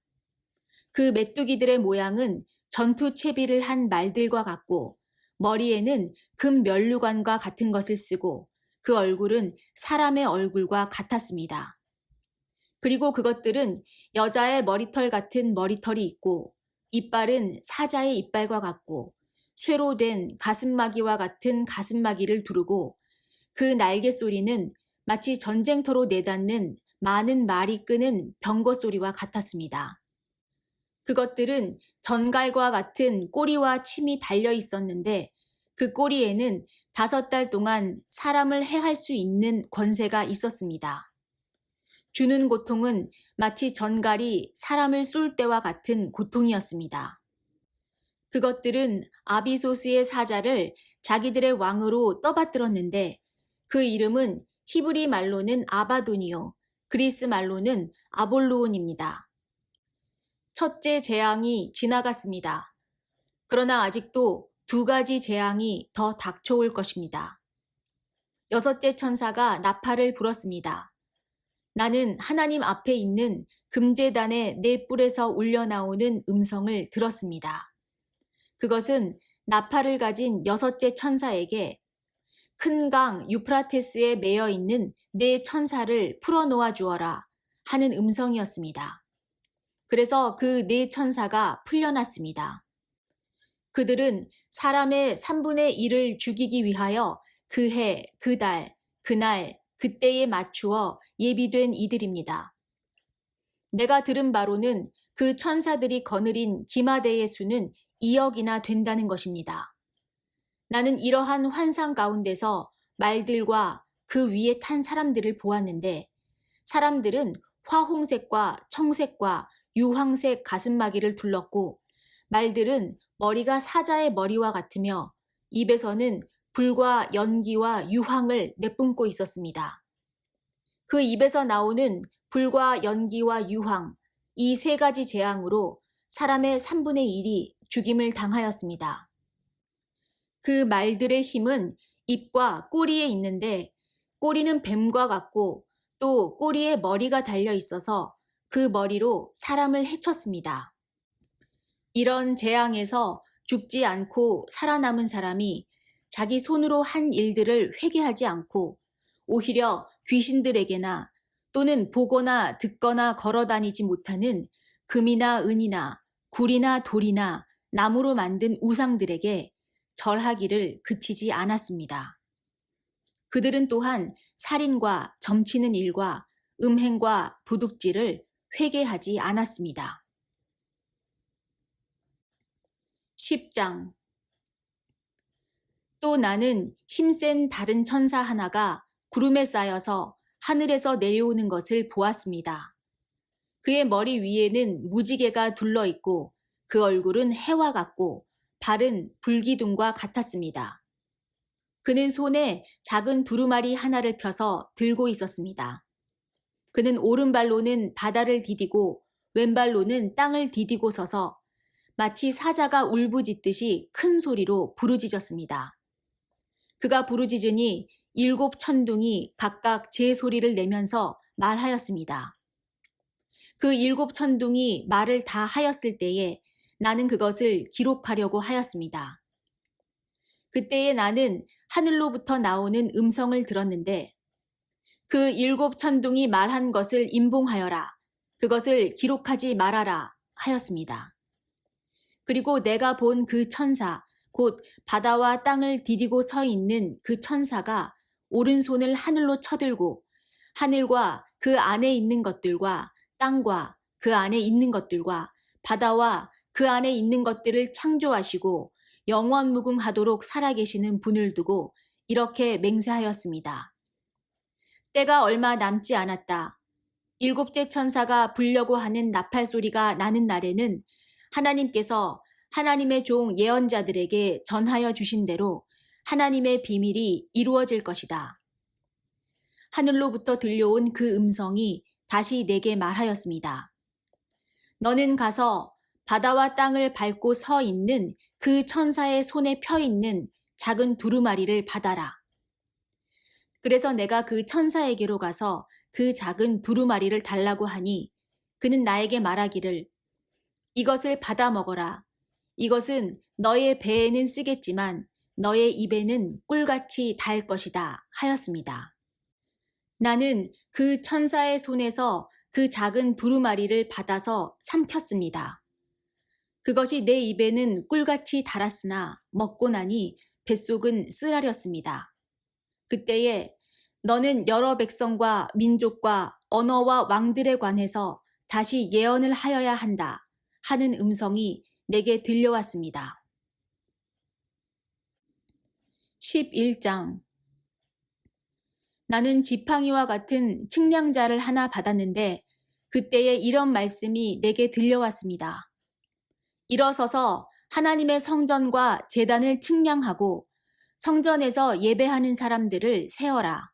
그 메뚜기들의 모양은 전투채비를 한 말들과 같고 머리에는 금 면류관과 같은 것을 쓰고 그 얼굴은 사람의 얼굴과 같았습니다. 그리고 그것들은 여자의 머리털 같은 머리털이 있고 이빨은 사자의 이빨과 같고 쇠로 된 가슴마기와 같은 가슴마기를 두르고 그 날개 소리는 마치 전쟁터로 내닫는 많은 말이 끄는 병거 소리와 같았습니다. 그것들은 전갈과 같은 꼬리와 침이 달려 있었는데 그 꼬리에는 5달 동안 사람을 해할 수 있는 권세가 있었습니다. 주는 고통은 마치 전갈이 사람을 쏠 때와 같은 고통이었습니다. 그것들은 아비소스의 사자를 자기들의 왕으로 떠받들었는데 그 이름은 히브리 말로는 아바돈이요 그리스 말로는 아볼루온입니다. 첫째 재앙이 지나갔습니다. 그러나 아직도 2가지 재앙이 더 닥쳐올 것입니다. 6째 천사가 나팔을 불었습니다. 나는 하나님 앞에 있는 금제단의 네 뿔에서 울려나오는 음성을 들었습니다. 그것은 나팔을 가진 6째 천사에게 큰 강 유프라테스에 매여 있는 네 천사를 풀어놓아 주어라 하는 음성이었습니다. 그래서 그 네 천사가 풀려났습니다. 그들은 사람의 3분의 1을 죽이기 위하여 그 해, 그 달, 그날, 그때에 맞추어 예비된 이들입니다. 내가 들은 바로는 그 천사들이 거느린 기마대의 수는 2억이나 된다는 것입니다. 나는 이러한 환상 가운데서 말들과 그 위에 탄 사람들을 보았는데 사람들은 화홍색과 청색과 유황색 가슴마기를 둘렀고 말들은 머리가 사자의 머리와 같으며 입에서는 불과 연기와 유황을 내뿜고 있었습니다. 그 입에서 나오는 불과 연기와 유황, 이 세 가지 재앙으로 사람의 3분의 1이 죽임을 당하였습니다. 그 말들의 힘은 입과 꼬리에 있는데 꼬리는 뱀과 같고 또 꼬리에 머리가 달려 있어서 그 머리로 사람을 해쳤습니다. 이런 재앙에서 죽지 않고 살아남은 사람이 자기 손으로 한 일들을 회개하지 않고 오히려 귀신들에게나 또는 보거나 듣거나 걸어다니지 못하는 금이나 은이나 굴이나 돌이나 나무로 만든 우상들에게 절하기를 그치지 않았습니다. 그들은 또한 살인과 점치는 일과 음행과 도둑질을 회개하지 않았습니다. 10장. 또 나는 힘센 다른 천사 하나가 구름에 쌓여서 하늘에서 내려오는 것을 보았습니다. 그의 머리 위에는 무지개가 둘러있고 그 얼굴은 해와 같고 발은 불기둥과 같았습니다. 그는 손에 작은 두루마리 하나를 펴서 들고 있었습니다. 그는 오른발로는 바다를 디디고 왼발로는 땅을 디디고 서서 마치 사자가 울부짖듯이 큰 소리로 부르짖었습니다. 그가 부르짖으니 7 천둥이 각각 제 소리를 내면서 말하였습니다. 그 7 천둥이 말을 다 하였을 때에 나는 그것을 기록하려고 하였습니다. 그때에 나는 하늘로부터 나오는 음성을 들었는데 그 7 천둥이 말한 것을 임봉하여라. 그것을 기록하지 말아라 하였습니다. 그리고 내가 본 그 천사, 곧 바다와 땅을 디디고 서 있는 그 천사가 오른손을 하늘로 쳐들고 하늘과 그 안에 있는 것들과 땅과 그 안에 있는 것들과 바다와 그 안에 있는 것들을 창조하시고 영원무궁하도록 살아계시는 분을 두고 이렇게 맹세하였습니다. 때가 얼마 남지 않았다. 7째 천사가 불려고 하는 나팔 소리가 나는 날에는 하나님께서 하나님의 종 예언자들에게 전하여 주신 대로 하나님의 비밀이 이루어질 것이다. 하늘로부터 들려온 그 음성이 다시 내게 말하였습니다. 너는 가서 바다와 땅을 밟고 서 있는 그 천사의 손에 펴 있는 작은 두루마리를 받아라. 그래서 내가 그 천사에게로 가서 그 작은 두루마리를 달라고 하니 그는 나에게 말하기를 이것을 받아 먹어라. 이것은 너의 배에는 쓰겠지만 너의 입에는 꿀같이 달 것이다 하였습니다. 나는 그 천사의 손에서 그 작은 두루마리를 받아서 삼켰습니다. 그것이 내 입에는 꿀같이 달았으나 먹고 나니 뱃속은 쓰라렸습니다. 그때에 너는 여러 백성과 민족과 언어와 왕들에 관해서 다시 예언을 하여야 한다 하는 음성이 내게 들려왔습니다. 11장. 나는 지팡이와 같은 측량자를 하나 받았는데 그때에 이런 말씀이 내게 들려왔습니다. 일어서서 하나님의 성전과 제단을 측량하고 성전에서 예배하는 사람들을 세어라.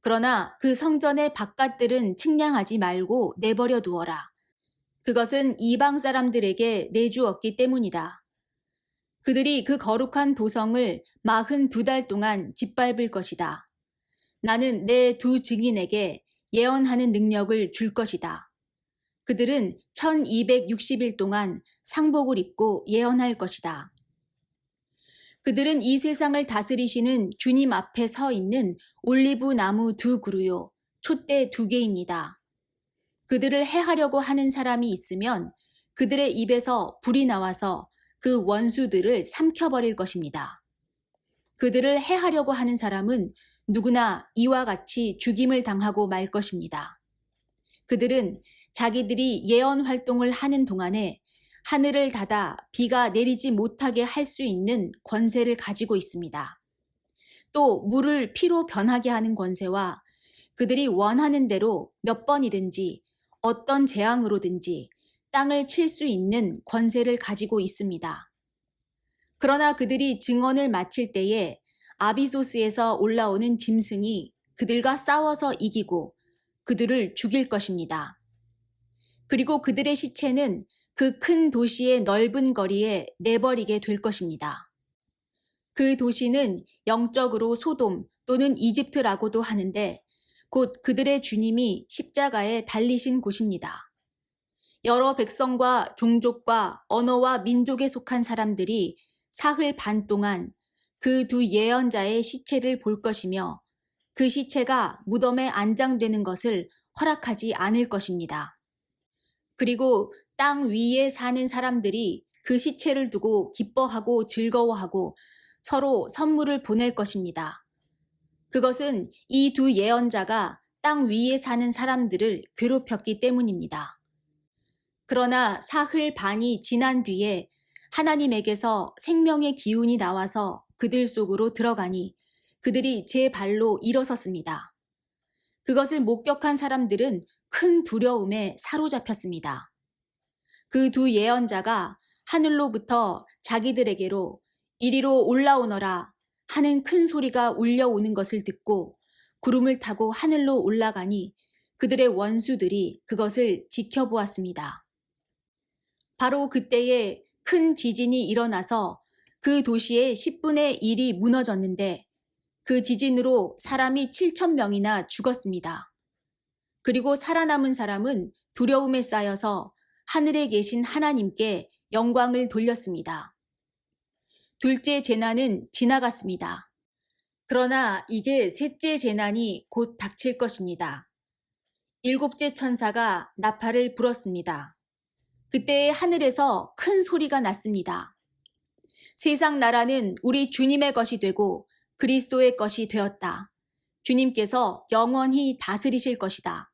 그러나 그 성전의 바깥들은 측량하지 말고 내버려 두어라. 그것은 이방 사람들에게 내주었기 때문이다. 그들이 그 거룩한 도성을 42달 동안 짓밟을 것이다. 나는 내 2 증인에게 예언하는 능력을 줄 것이다. 그들은 1260일 동안 상복을 입고 예언할 것이다. 그들은 이 세상을 다스리시는 주님 앞에 서 있는 올리브 나무 2 그루요, 촛대 2개입니다. 그들을 해하려고 하는 사람이 있으면 그들의 입에서 불이 나와서 그 원수들을 삼켜버릴 것입니다. 그들을 해하려고 하는 사람은 누구나 이와 같이 죽임을 당하고 말 것입니다. 그들은 자기들이 예언 활동을 하는 동안에 하늘을 닫아 비가 내리지 못하게 할 수 있는 권세를 가지고 있습니다. 또 물을 피로 변하게 하는 권세와 그들이 원하는 대로 몇 번이든지 어떤 재앙으로든지 땅을 칠 수 있는 권세를 가지고 있습니다. 그러나 그들이 증언을 마칠 때에 아비소스에서 올라오는 짐승이 그들과 싸워서 이기고 그들을 죽일 것입니다. 그리고 그들의 시체는 그 큰 도시의 넓은 거리에 내버리게 될 것입니다. 그 도시는 영적으로 소돔 또는 이집트라고도 하는데 곧 그들의 주님이 십자가에 달리신 곳입니다. 여러 백성과 종족과 언어와 민족에 속한 사람들이 사흘 반 동안 그 두 예언자의 시체를 볼 것이며 그 시체가 무덤에 안장되는 것을 허락하지 않을 것입니다. 그리고 땅 위에 사는 사람들이 그 시체를 두고 기뻐하고 즐거워하고 서로 선물을 보낼 것입니다. 그것은 이 두 예언자가 땅 위에 사는 사람들을 괴롭혔기 때문입니다. 그러나 사흘 반이 지난 뒤에 하나님에게서 생명의 기운이 나와서 그들 속으로 들어가니 그들이 제 발로 일어섰습니다. 그것을 목격한 사람들은 큰 두려움에 사로잡혔습니다. 그 두 예언자가 하늘로부터 자기들에게로 이리로 올라오너라 하는 큰 소리가 울려오는 것을 듣고 구름을 타고 하늘로 올라가니 그들의 원수들이 그것을 지켜보았습니다. 바로 그때에 큰 지진이 일어나서 그 도시의 10분의 1이 무너졌는데 그 지진으로 사람이 7,000명이나 죽었습니다. 그리고 살아남은 사람은 두려움에 쌓여서 하늘에 계신 하나님께 영광을 돌렸습니다. 둘째 재난은 지나갔습니다. 그러나 이제 셋째 재난이 곧 닥칠 것입니다. 일곱째 천사가 나팔을 불었습니다. 그때 하늘에서 큰 소리가 났습니다. 세상 나라는 우리 주님의 것이 되고 그리스도의 것이 되었다. 주님께서 영원히 다스리실 것이다.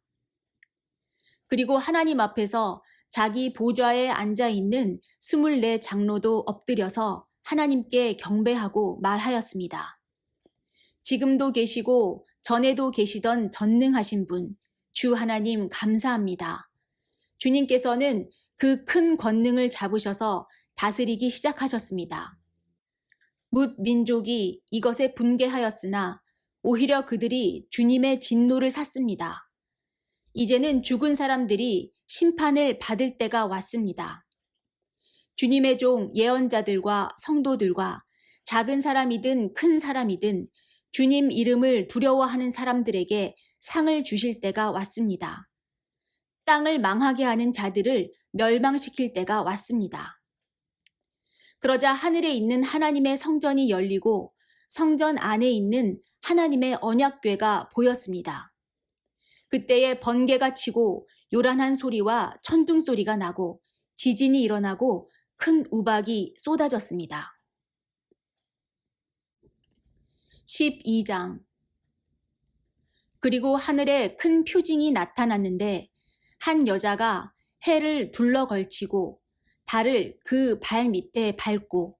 그리고 하나님 앞에서 자기 보좌에 앉아 있는 24 장로도 엎드려서 하나님께 경배하고 말하였습니다. 지금도 계시고 전에도 계시던 전능하신 분, 주 하나님 감사합니다. 주님께서는 그 큰 권능을 잡으셔서 다스리기 시작하셨습니다. 뭇 민족이 이것에 분개하였으나 오히려 그들이 주님의 진노를 샀습니다. 이제는 죽은 사람들이 심판을 받을 때가 왔습니다. 주님의 종 예언자들과 성도들과 작은 사람이든 큰 사람이든 주님 이름을 두려워하는 사람들에게 상을 주실 때가 왔습니다. 땅을 망하게 하는 자들을 멸망시킬 때가 왔습니다. 그러자 하늘에 있는 하나님의 성전이 열리고 성전 안에 있는 하나님의 언약궤가 보였습니다. 그때에 번개가 치고 요란한 소리와 천둥 소리가 나고 지진이 일어나고 큰 우박이 쏟아졌습니다. 12장. 그리고 하늘에 큰 표징이 나타났는데 한 여자가 해를 둘러 걸치고 달을 그 발 밑에 밟고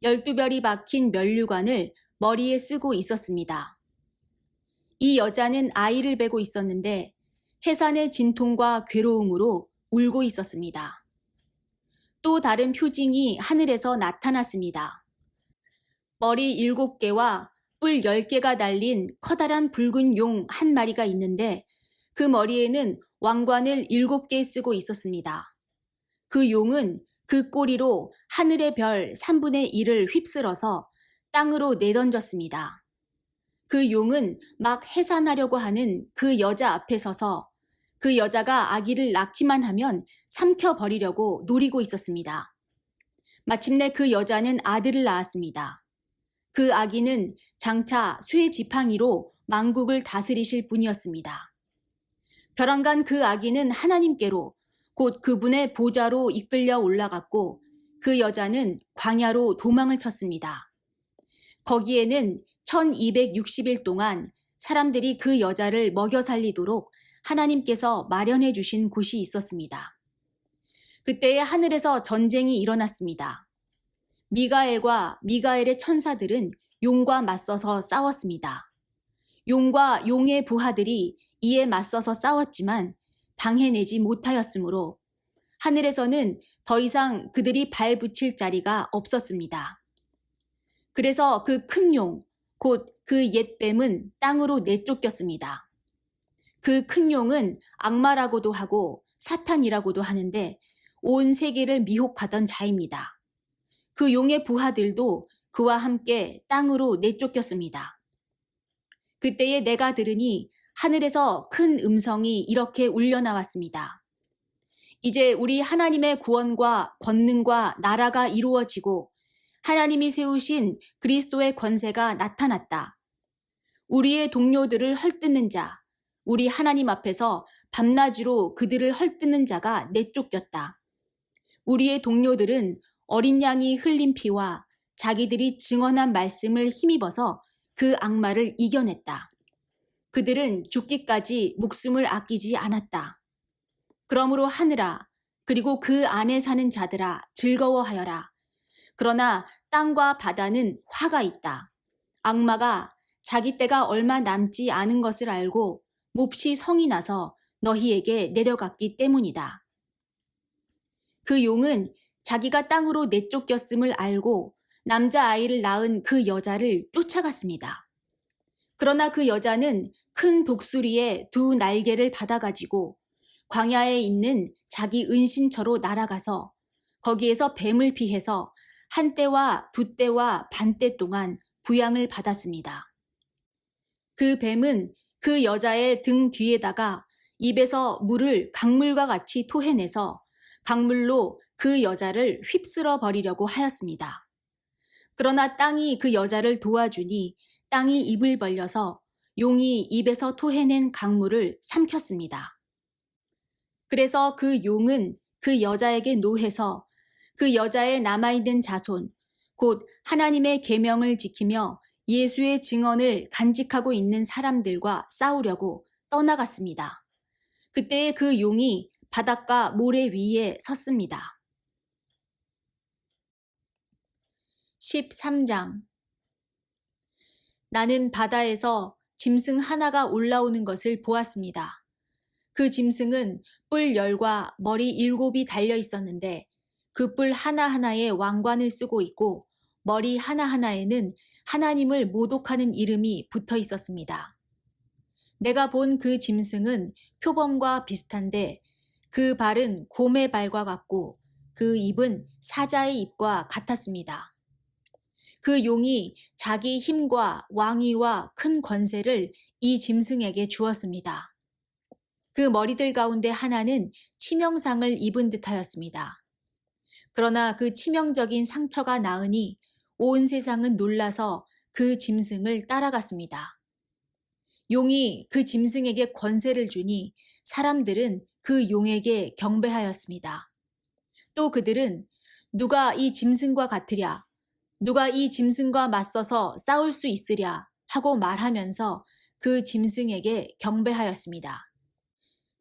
12별이 박힌 면류관을 머리에 쓰고 있었습니다. 이 여자는 아이를 베고 있었는데 해산의 진통과 괴로움으로 울고 있었습니다. 또 다른 표징이 하늘에서 나타났습니다. 머리 7개와 뿔 10개가 달린 커다란 붉은 용 한 마리가 있는데 그 머리에는 왕관을 7개 쓰고 있었습니다. 그 용은 그 꼬리로 하늘의 별 3분의 1을 휩쓸어서 땅으로 내던졌습니다. 그 용은 막 해산하려고 하는 그 여자 앞에 서서 그 여자가 아기를 낳기만 하면 삼켜버리려고 노리고 있었습니다. 마침내 그 여자는 아들을 낳았습니다. 그 아기는 장차 쇠 지팡이로 만국을 다스리실 분이었습니다. 벼랑간 그 아기는 하나님께로 곧 그분의 보좌로 이끌려 올라갔고 그 여자는 광야로 도망을 쳤습니다. 거기에는 1260일 동안 사람들이 그 여자를 먹여 살리도록 하나님께서 마련해 주신 곳이 있었습니다. 그때에 하늘에서 전쟁이 일어났습니다. 미가엘과 미가엘의 천사들은 용과 맞서서 싸웠습니다. 용과 용의 부하들이 이에 맞서서 싸웠지만 당해내지 못하였으므로 하늘에서는 더 이상 그들이 발붙일 자리가 없었습니다. 그래서 그 큰 용, 곧 그 옛뱀은 땅으로 내쫓겼습니다. 그 큰 용은 악마라고도 하고 사탄이라고도 하는데 온 세계를 미혹하던 자입니다. 그 용의 부하들도 그와 함께 땅으로 내쫓겼습니다. 그때에 내가 들으니 하늘에서 큰 음성이 이렇게 울려 나왔습니다. 이제 우리 하나님의 구원과 권능과 나라가 이루어지고 하나님이 세우신 그리스도의 권세가 나타났다. 우리의 동료들을 헐뜯는 자, 우리 하나님 앞에서 밤낮으로 그들을 헐뜯는 자가 내쫓겼다. 우리의 동료들은 어린 양이 흘린 피와 자기들이 증언한 말씀을 힘입어서 그 악마를 이겨냈다. 그들은 죽기까지 목숨을 아끼지 않았다. 그러므로 하늘아, 그리고 그 안에 사는 자들아, 즐거워하여라. 그러나 땅과 바다는 화가 있다. 악마가 자기 때가 얼마 남지 않은 것을 알고 몹시 성이 나서 너희에게 내려갔기 때문이다. 그 용은 자기가 땅으로 내쫓겼음을 알고 남자아이를 낳은 그 여자를 쫓아갔습니다. 그러나 그 여자는 큰 독수리의 두 날개를 받아가지고 광야에 있는 자기 은신처로 날아가서 거기에서 뱀을 피해서 한 때와 두 때와 반 때 동안 부양을 받았습니다. 그 뱀은 그 여자의 등 뒤에다가 입에서 물을 강물과 같이 토해내서 강물로 그 여자를 휩쓸어 버리려고 하였습니다. 그러나 땅이 그 여자를 도와주니 땅이 입을 벌려서 용이 입에서 토해낸 강물을 삼켰습니다. 그래서 그 용은 그 여자에게 노해서 그 여자의 남아있는 자손, 곧 하나님의 계명을 지키며 예수의 증언을 간직하고 있는 사람들과 싸우려고 떠나갔습니다. 그때에 그 용이 바닷가 모래 위에 섰습니다. 13장. 나는 바다에서 짐승 하나가 올라오는 것을 보았습니다. 그 짐승은 뿔 10과 머리 7이 달려 있었는데 그 뿔 하나하나에 왕관을 쓰고 있고 머리 하나하나에는 하나님을 모독하는 이름이 붙어 있었습니다. 내가 본 그 짐승은 표범과 비슷한데 그 발은 곰의 발과 같고 그 입은 사자의 입과 같았습니다. 그 용이 자기 힘과 왕위와 큰 권세를 이 짐승에게 주었습니다. 그 머리들 가운데 하나는 치명상을 입은 듯하였습니다. 그러나 그 치명적인 상처가 나으니 온 세상은 놀라서 그 짐승을 따라갔습니다. 용이 그 짐승에게 권세를 주니 사람들은 그 용에게 경배하였습니다. 또 그들은 누가 이 짐승과 같으랴, 누가 이 짐승과 맞서서 싸울 수 있으랴 하고 말하면서 그 짐승에게 경배하였습니다.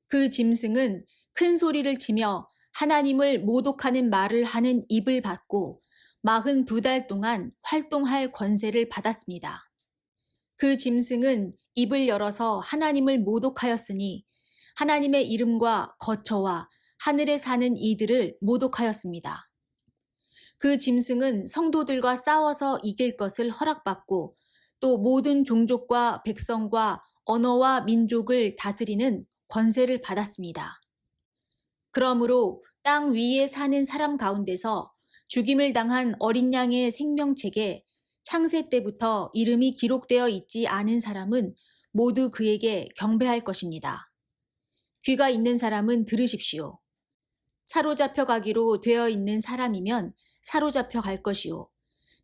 그 짐승은 큰 소리를 치며 하나님을 모독하는 말을 하는 입을 받고 42달 동안 활동할 권세를 받았습니다. 그 짐승은 입을 열어서 하나님을 모독하였으니 하나님의 이름과 거처와 하늘에 사는 이들을 모독하였습니다. 그 짐승은 성도들과 싸워서 이길 것을 허락받고 또 모든 종족과 백성과 언어와 민족을 다스리는 권세를 받았습니다. 그러므로 땅 위에 사는 사람 가운데서 죽임을 당한 어린 양의 생명책에 창세 때부터 이름이 기록되어 있지 않은 사람은 모두 그에게 경배할 것입니다. 귀가 있는 사람은 들으십시오. 사로잡혀 가기로 되어 있는 사람이면 사로잡혀 갈 것이요.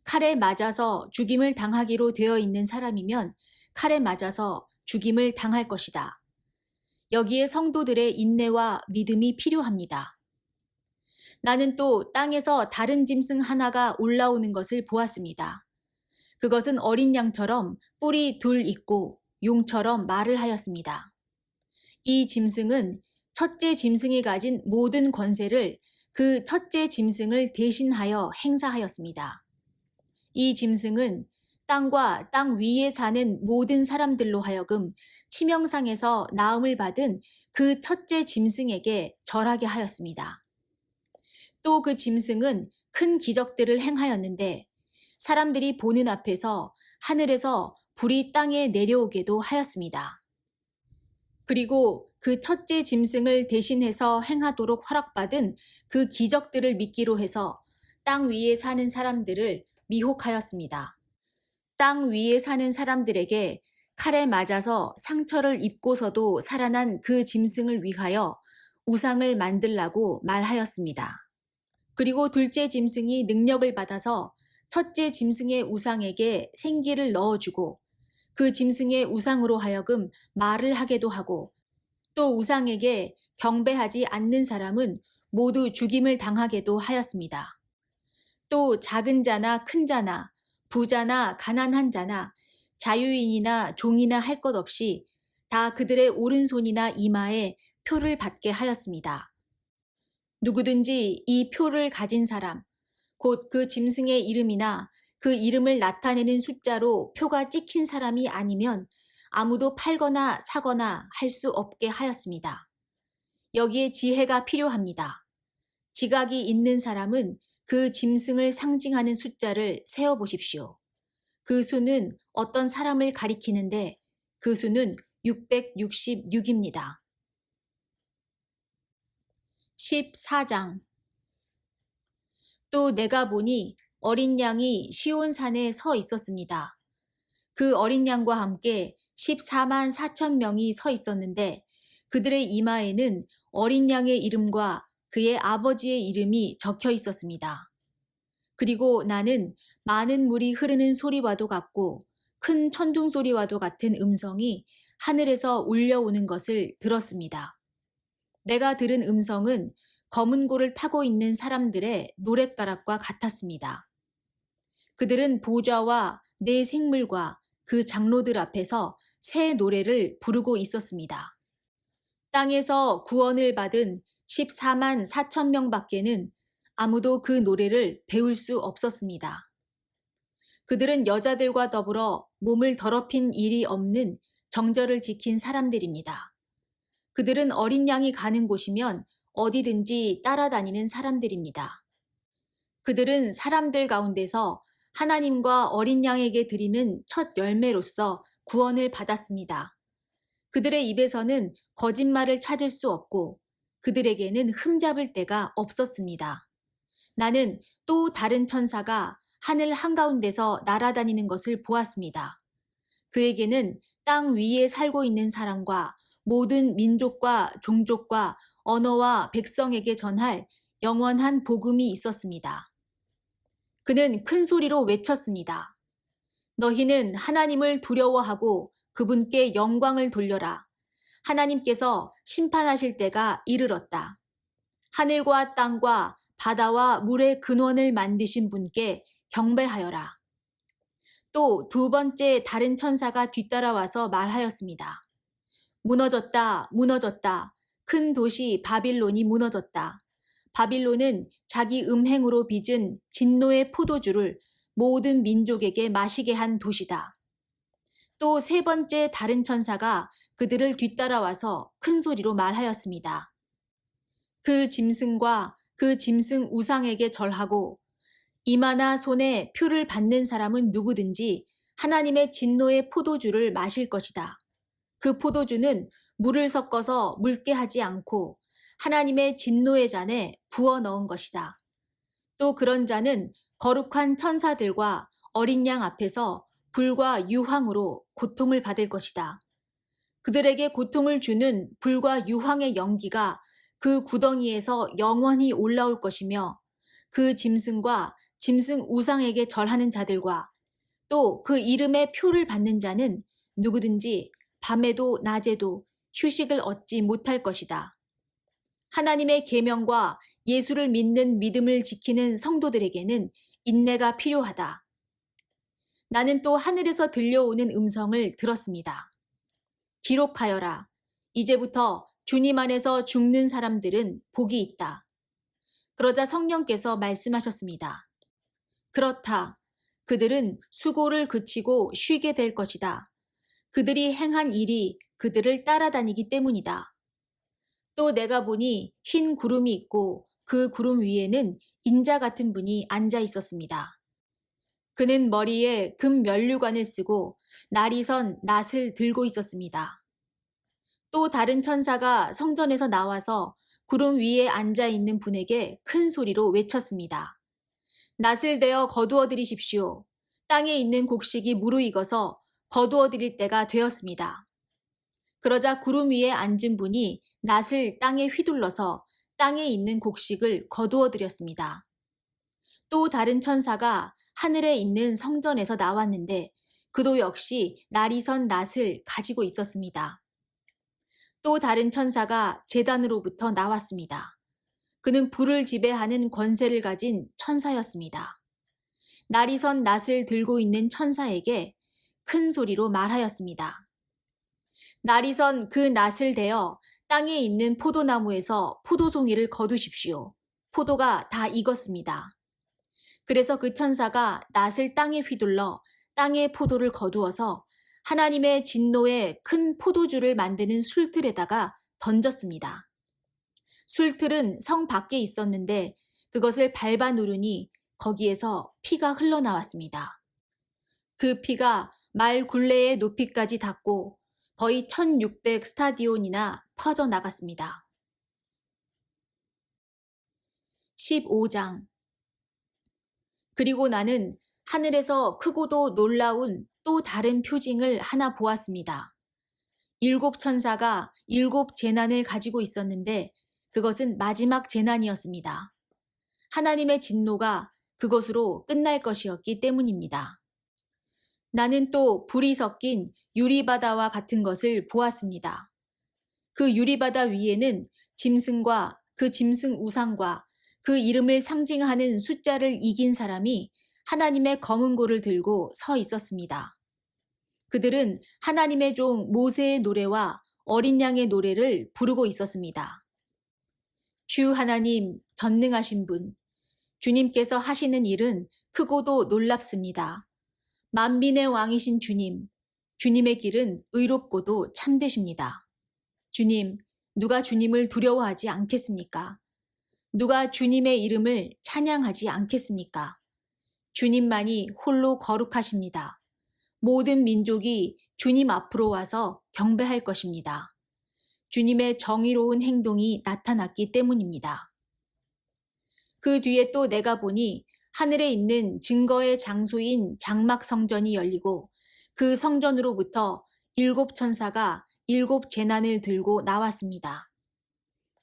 칼에 맞아서 죽임을 당하기로 되어 있는 사람이면 칼에 맞아서 죽임을 당할 것이다. 여기에 성도들의 인내와 믿음이 필요합니다. 나는 또 땅에서 다른 짐승 하나가 올라오는 것을 보았습니다. 그것은 어린 양처럼 뿔이 둘 있고 용처럼 말을 하였습니다. 이 짐승은 첫째 짐승이 가진 모든 권세를 그 첫째 짐승을 대신하여 행사하였습니다. 이 짐승은 땅과 땅 위에 사는 모든 사람들로 하여금 치명상에서 나음을 받은 그 첫째 짐승에게 절하게 하였습니다. 또 그 짐승은 큰 기적들을 행하였는데 사람들이 보는 앞에서 하늘에서 불이 땅에 내려오게도 하였습니다. 그리고 그 첫째 짐승을 대신해서 행하도록 허락받은 그 기적들을 믿기로 해서 땅 위에 사는 사람들을 미혹하였습니다. 땅 위에 사는 사람들에게 칼에 맞아서 상처를 입고서도 살아난 그 짐승을 위하여 우상을 만들라고 말하였습니다. 그리고 둘째 짐승이 능력을 받아서 첫째 짐승의 우상에게 생기를 넣어주고 그 짐승의 우상으로 하여금 말을 하게도 하고 또 우상에게 경배하지 않는 사람은 모두 죽임을 당하게도 하였습니다. 또 작은 자나 큰 자나 부자나 가난한 자나 자유인이나 종이나 할 것 없이 다 그들의 오른손이나 이마에 표를 받게 하였습니다. 누구든지 이 표를 가진 사람, 곧 그 짐승의 이름이나 그 이름을 나타내는 숫자로 표가 찍힌 사람이 아니면 아무도 팔거나 사거나 할 수 없게 하였습니다. 여기에 지혜가 필요합니다. 지각이 있는 사람은 그 짐승을 상징하는 숫자를 세어보십시오. 그 수는 어떤 사람을 가리키는데 그 수는 666입니다. 14장. 또 내가 보니 어린 양이 시온산에 서 있었습니다. 그 어린 양과 함께 14만 4천 명이 서 있었는데 그들의 이마에는 어린 양의 이름과 그의 아버지의 이름이 적혀 있었습니다. 그리고 나는 많은 물이 흐르는 소리와도 같고 큰 천둥 소리와도 같은 음성이 하늘에서 울려오는 것을 들었습니다. 내가 들은 음성은 검은 고를 타고 있는 사람들의 노랫가락과 같았습니다. 그들은 보좌와 네 생물과 그 장로들 앞에서 새 노래를 부르고 있었습니다. 땅에서 구원을 받은 14만 4천 명밖에는 아무도 그 노래를 배울 수 없었습니다. 그들은 여자들과 더불어 몸을 더럽힌 일이 없는 정절을 지킨 사람들입니다. 그들은 어린 양이 가는 곳이면 어디든지 따라다니는 사람들입니다. 그들은 사람들 가운데서 하나님과 어린 양에게 드리는 첫 열매로서 구원을 받았습니다. 그들의 입에서는 거짓말을 찾을 수 없고 그들에게는 흠잡을 데가 없었습니다. 나는 또 다른 천사가 하늘 한가운데서 날아다니는 것을 보았습니다. 그에게는 땅 위에 살고 있는 사람과 모든 민족과 종족과 언어와 백성에게 전할 영원한 복음이 있었습니다. 그는 큰 소리로 외쳤습니다. 너희는 하나님을 두려워하고 그분께 영광을 돌려라. 하나님께서 심판하실 때가 이르렀다. 하늘과 땅과 바다와 물의 근원을 만드신 분께 경배하여라. 또 두 번째 다른 천사가 뒤따라와서 말하였습니다. 무너졌다, 무너졌다. 큰 도시 바빌론이 무너졌다. 바빌론은 자기 음행으로 빚은 진노의 포도주를 모든 민족에게 마시게 한 도시다. 또 세 번째 다른 천사가 그들을 뒤따라와서 큰 소리로 말하였습니다. 그 짐승과 그 짐승 우상에게 절하고 이마나 손에 표를 받는 사람은 누구든지 하나님의 진노의 포도주를 마실 것이다. 그 포도주는 물을 섞어서 묽게 하지 않고 하나님의 진노의 잔에 부어 넣은 것이다. 또 그런 자는 거룩한 천사들과 어린 양 앞에서 불과 유황으로 고통을 받을 것이다. 그들에게 고통을 주는 불과 유황의 연기가 그 구덩이에서 영원히 올라올 것이며 그 짐승과 짐승 우상에게 절하는 자들과 또 그 이름의 표를 받는 자는 누구든지 밤에도 낮에도 휴식을 얻지 못할 것이다. 하나님의 계명과 예수를 믿는 믿음을 지키는 성도들에게는 인내가 필요하다. 나는 또 하늘에서 들려오는 음성을 들었습니다. 기록하여라. 이제부터 주님 안에서 죽는 사람들은 복이 있다. 그러자 성령께서 말씀하셨습니다. 그렇다. 그들은 수고를 그치고 쉬게 될 것이다. 그들이 행한 일이 그들을 따라다니기 때문이다. 또 내가 보니 흰 구름이 있고 그 구름 위에는 인자 같은 분이 앉아 있었습니다. 그는 머리에 금 면류관을 쓰고 날이 선 낫을 들고 있었습니다. 또 다른 천사가 성전에서 나와서 구름 위에 앉아 있는 분에게 큰 소리로 외쳤습니다. 낫을 대어 거두어 들이십시오. 땅에 있는 곡식이 무르익어서 거두어 들일 때가 되었습니다. 그러자 구름 위에 앉은 분이 낫을 땅에 휘둘러서 땅에 있는 곡식을 거두어 들였습니다. 또 다른 천사가 하늘에 있는 성전에서 나왔는데 그도 역시 날이 선 낫을 가지고 있었습니다. 또 다른 천사가 제단으로부터 나왔습니다. 그는 불을 지배하는 권세를 가진 천사였습니다. 날이 선 낫을 들고 있는 천사에게 큰 소리로 말하였습니다. 날이 선 그 낫을 대어 땅에 있는 포도나무에서 포도송이를 거두십시오. 포도가 다 익었습니다. 그래서 그 천사가 낫을 땅에 휘둘러 땅의 포도를 거두어서 하나님의 진노의 큰 포도주를 만드는 술틀에다가 던졌습니다. 술틀은 성 밖에 있었는데 그것을 밟아 누르니 거기에서 피가 흘러나왔습니다. 그 피가 말 굴레의 높이까지 닿고 거의 1600 스타디온이나 퍼져나갔습니다. 15장. 그리고 나는 하늘에서 크고도 놀라운 또 다른 표징을 하나 보았습니다. 7 천사가 7 재난을 가지고 있었는데 그것은 마지막 재난이었습니다. 하나님의 진노가 그것으로 끝날 것이었기 때문입니다. 나는 또 불이 섞인 유리바다와 같은 것을 보았습니다. 그 유리바다 위에는 짐승과 그 짐승 우상과 그 이름을 상징하는 숫자를 이긴 사람이 하나님의 검은 고를 들고 서 있었습니다. 그들은 하나님의 종 모세의 노래와 어린 양의 노래를 부르고 있었습니다. 주 하나님, 전능하신 분, 주님께서 하시는 일은 크고도 놀랍습니다. 만민의 왕이신 주님, 주님의 길은 의롭고도 참되십니다. 주님, 누가 주님을 두려워하지 않겠습니까? 누가 주님의 이름을 찬양하지 않겠습니까? 주님만이 홀로 거룩하십니다. 모든 민족이 주님 앞으로 와서 경배할 것입니다. 주님의 정의로운 행동이 나타났기 때문입니다. 그 뒤에 또 내가 보니 하늘에 있는 증거의 장소인 장막 성전이 열리고 그 성전으로부터 7 천사가 7 재난을 들고 나왔습니다.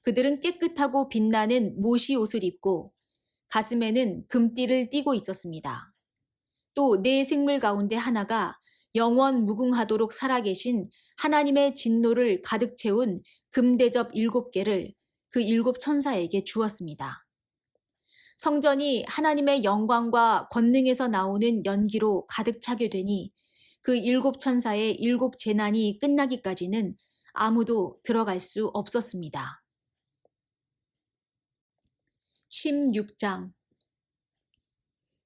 그들은 깨끗하고 빛나는 모시 옷을 입고 가슴에는 금띠를 띠고 있었습니다. 또 네 생물 가운데 하나가 영원 무궁하도록 살아계신 하나님의 진노를 가득 채운 금대접 7개를 그 7 천사에게 주었습니다. 성전이 하나님의 영광과 권능에서 나오는 연기로 가득 차게 되니 그 7 천사의 7 재난이 끝나기까지는 아무도 들어갈 수 없었습니다. 16장.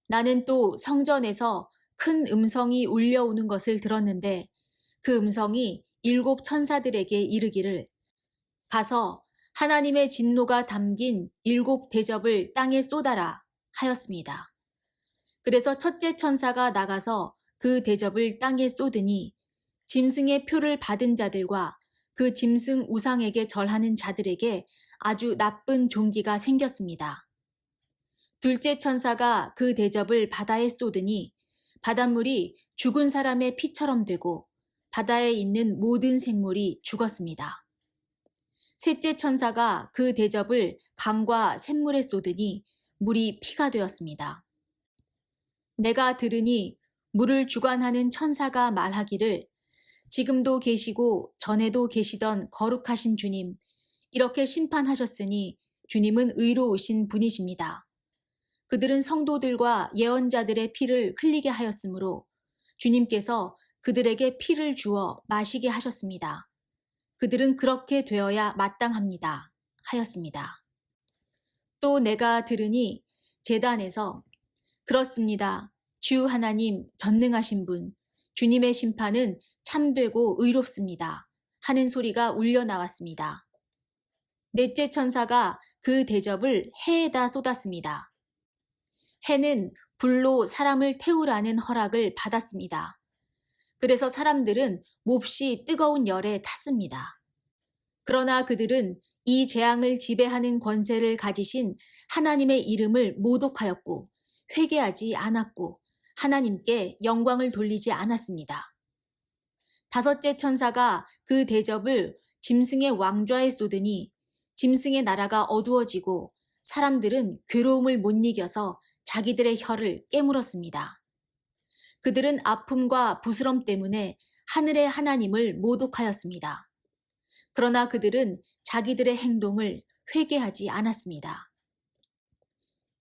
나는 또 성전에서 큰 음성이 울려오는 것을 들었는데 그 음성이 7 천사들에게 이르기를 가서 하나님의 진노가 담긴 7 대접을 땅에 쏟아라 하였습니다. 그래서 첫째 천사가 나가서 그 대접을 땅에 쏟으니 짐승의 표를 받은 자들과 그 짐승 우상에게 절하는 자들에게 아주 나쁜 종기가 생겼습니다. 둘째 천사가 그 대접을 바다에 쏟으니 바닷물이 죽은 사람의 피처럼 되고 바다에 있는 모든 생물이 죽었습니다. 셋째 천사가 그 대접을 강과 샘물에 쏟으니 물이 피가 되었습니다. 내가 들으니 물을 주관하는 천사가 말하기를 지금도 계시고 전에도 계시던 거룩하신 주님, 이렇게 심판하셨으니 주님은 의로우신 분이십니다. 그들은 성도들과 예언자들의 피를 흘리게 하였으므로 주님께서 그들에게 피를 주어 마시게 하셨습니다. 그들은 그렇게 되어야 마땅합니다. 하였습니다. 또 내가 들으니 제단에서 그렇습니다. 주 하나님 전능하신 분, 주님의 심판은 참되고 의롭습니다. 하는 소리가 울려 나왔습니다. 넷째 천사가 그 대접을 해에다 쏟았습니다. 해는 불로 사람을 태우라는 허락을 받았습니다. 그래서 사람들은 몹시 뜨거운 열에 탔습니다. 그러나 그들은 이 재앙을 지배하는 권세를 가지신 하나님의 이름을 모독하였고 회개하지 않았고 하나님께 영광을 돌리지 않았습니다. 다섯째 천사가 그 대접을 짐승의 왕좌에 쏟으니 짐승의 나라가 어두워지고 사람들은 괴로움을 못 이겨서 자기들의 혀를 깨물었습니다. 그들은 아픔과 부스럼 때문에 하늘의 하나님을 모독하였습니다. 그러나 그들은 자기들의 행동을 회개하지 않았습니다.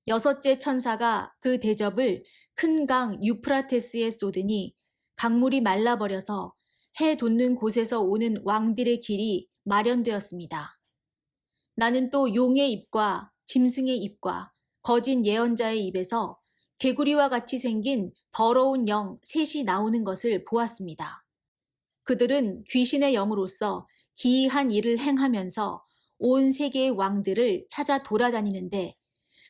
여섯째 천사가 그 대접을 큰 강 유프라테스에 쏟으니 강물이 말라버려서 해 돋는 곳에서 오는 왕들의 길이 마련되었습니다. 나는 또 용의 입과 짐승의 입과 거짓 예언자의 입에서 개구리와 같이 생긴 더러운 영 셋이 나오는 것을 보았습니다. 그들은 귀신의 영으로서 기이한 일을 행하면서 온 세계의 왕들을 찾아 돌아다니는데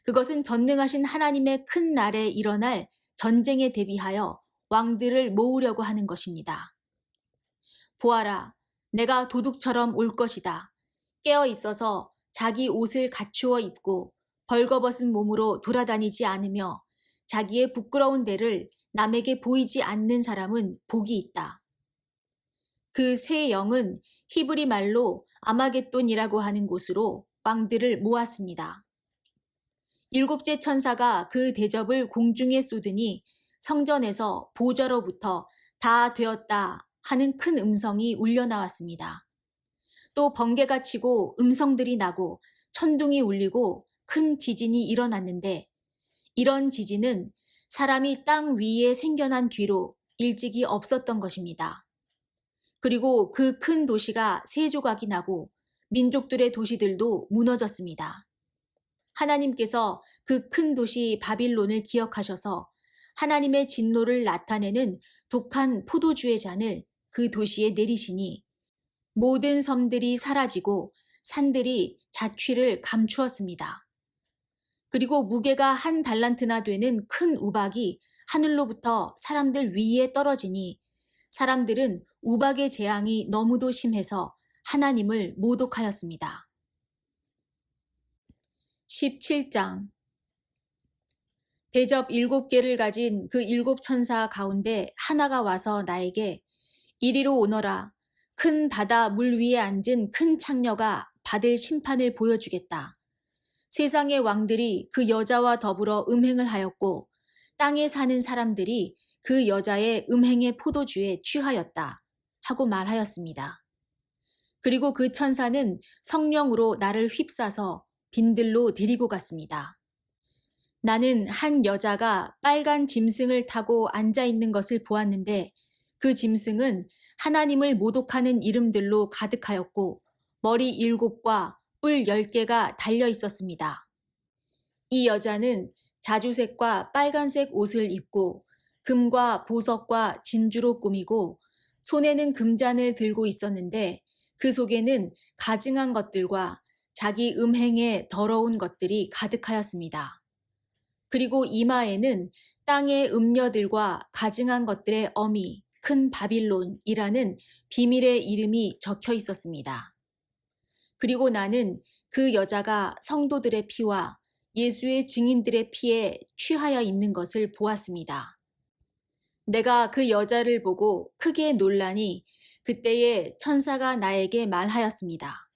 그것은 전능하신 하나님의 큰 날에 일어날 전쟁에 대비하여 왕들을 모으려고 하는 것입니다. 보아라, 내가 도둑처럼 올 것이다. 깨어 있어서 자기 옷을 갖추어 입고 벌거벗은 몸으로 돌아다니지 않으며 자기의 부끄러운 데를 남에게 보이지 않는 사람은 복이 있다. 그 세 영은 히브리 말로 아마겟돈이라고 하는 곳으로 왕들을 모았습니다. 일곱째 천사가 그 대접을 공중에 쏟으니 성전에서 보좌로부터 다 되었다 하는 큰 음성이 울려 나왔습니다. 또 번개가 치고 음성들이 나고 천둥이 울리고 큰 지진이 일어났는데 이런 지진은 사람이 땅 위에 생겨난 뒤로 일찍이 없었던 것입니다. 그리고 그 큰 도시가 세 조각이 나고 민족들의 도시들도 무너졌습니다. 하나님께서 그 큰 도시 바빌론을 기억하셔서 하나님의 진노를 나타내는 독한 포도주의 잔을 그 도시에 내리시니 모든 섬들이 사라지고 산들이 자취를 감추었습니다. 그리고 무게가 1달란트나 되는 큰 우박이 하늘로부터 사람들 위에 떨어지니 사람들은 우박의 재앙이 너무도 심해서 하나님을 모독하였습니다. 17장 대접 7개를 가진 그 7천사 가운데 하나가 와서 나에게 이리로 오너라. 큰 바다 물 위에 앉은 큰 창녀가 받을 심판을 보여주겠다. 세상의 왕들이 그 여자와 더불어 음행을 하였고 땅에 사는 사람들이 그 여자의 음행의 포도주에 취하였다 하고 말하였습니다. 그리고 그 천사는 성령으로 나를 휩싸서 빈들로 데리고 갔습니다. 나는 한 여자가 빨간 짐승을 타고 앉아 있는 것을 보았는데 그 짐승은 하나님을 모독하는 이름들로 가득하였고 머리 7과 뿔 10개가 달려 있었습니다. 이 여자는 자주색과 빨간색 옷을 입고 금과 보석과 진주로 꾸미고 손에는 금잔을 들고 있었는데 그 속에는 가증한 것들과 자기 음행의 더러운 것들이 가득하였습니다. 그리고 이마에는 땅의 음녀들과 가증한 것들의 어미, 큰 바빌론이라는 비밀의 이름이 적혀 있었습니다. 그리고 나는 그 여자가 성도들의 피와 예수의 증인들의 피에 취하여 있는 것을 보았습니다. 내가 그 여자를 보고 크게 놀라니 그때에 천사가 나에게 말하였습니다.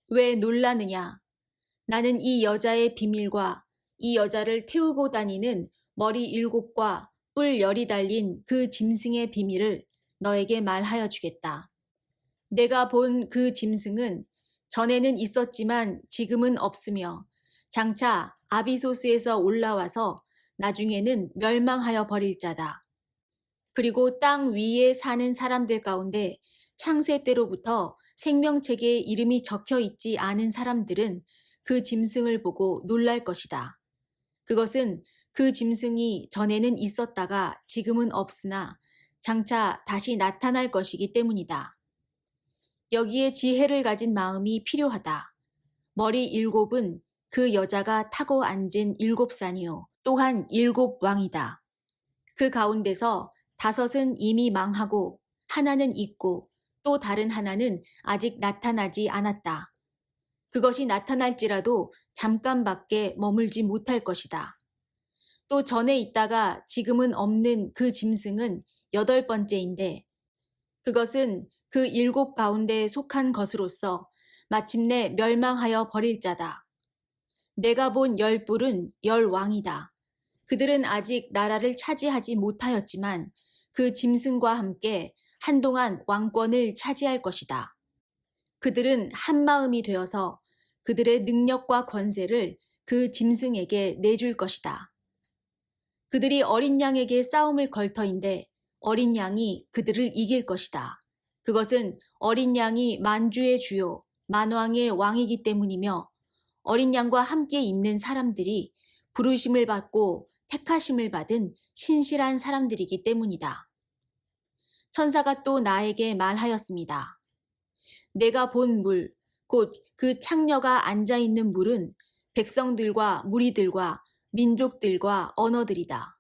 왜 놀라느냐? 나는 이 여자의 비밀과 이 여자를 태우고 다니는 머리 7과 뿔 10이 달린 그 짐승의 비밀을 너에게 말하여 주겠다. 내가 본 그 짐승은 전에는 있었지만 지금은 없으며 장차 아비소스에서 올라와서 나중에는 멸망하여 버릴 자다. 그리고 땅 위에 사는 사람들 가운데 창세 때로부터 생명책에 이름이 적혀 있지 않은 사람들은 그 짐승을 보고 놀랄 것이다. 그것은 그 짐승이 전에는 있었다가 지금은 없으나 장차 다시 나타날 것이기 때문이다. 여기에 지혜를 가진 마음이 필요하다. 머리 7은 그 여자가 타고 앉은 7산이요. 또한 7왕이다. 그 가운데서 5은 이미 망하고 하나는 있고 또 다른 하나는 아직 나타나지 않았다. 그것이 나타날지라도 잠깐밖에 머물지 못할 것이다. 또 전에 있다가 지금은 없는 그 짐승은 8번째인데 그것은 그 7 가운데 속한 것으로서 마침내 멸망하여 버릴 자다. 내가 본 10뿔은 10왕이다. 그들은 아직 나라를 차지하지 못하였지만 그 짐승과 함께 한동안 왕권을 차지할 것이다. 그들은 한마음이 되어서 그들의 능력과 권세를 그 짐승에게 내줄 것이다. 그들이 어린 양에게 싸움을 걸 터인데 어린 양이 그들을 이길 것이다. 그것은 어린 양이 만주의 주요, 만왕의 왕이기 때문이며 어린 양과 함께 있는 사람들이 부르심을 받고 택하심을 받은 신실한 사람들이기 때문이다. 천사가 또 나에게 말하였습니다. 내가 본 물, 곧 그 창녀가 앉아있는 물은 백성들과 무리들과 민족들과 언어들이다.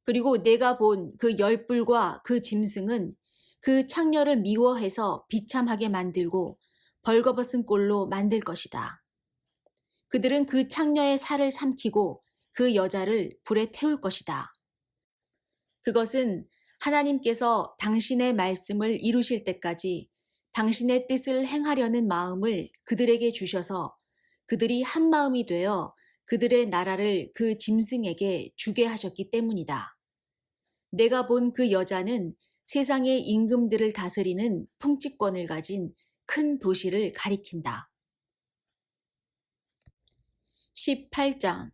그리고 내가 본 그 10뿔과 그 짐승은 그 창녀를 미워해서 비참하게 만들고 벌거벗은 꼴로 만들 것이다. 그들은 그 창녀의 살을 삼키고 그 여자를 불에 태울 것이다. 그것은 하나님께서 당신의 말씀을 이루실 때까지 당신의 뜻을 행하려는 마음을 그들에게 주셔서 그들이 한 마음이 되어 그들의 나라를 그 짐승에게 주게 하셨기 때문이다. 내가 본 그 여자는 세상의 임금들을 다스리는 통치권을 가진 큰 도시를 가리킨다. 18장.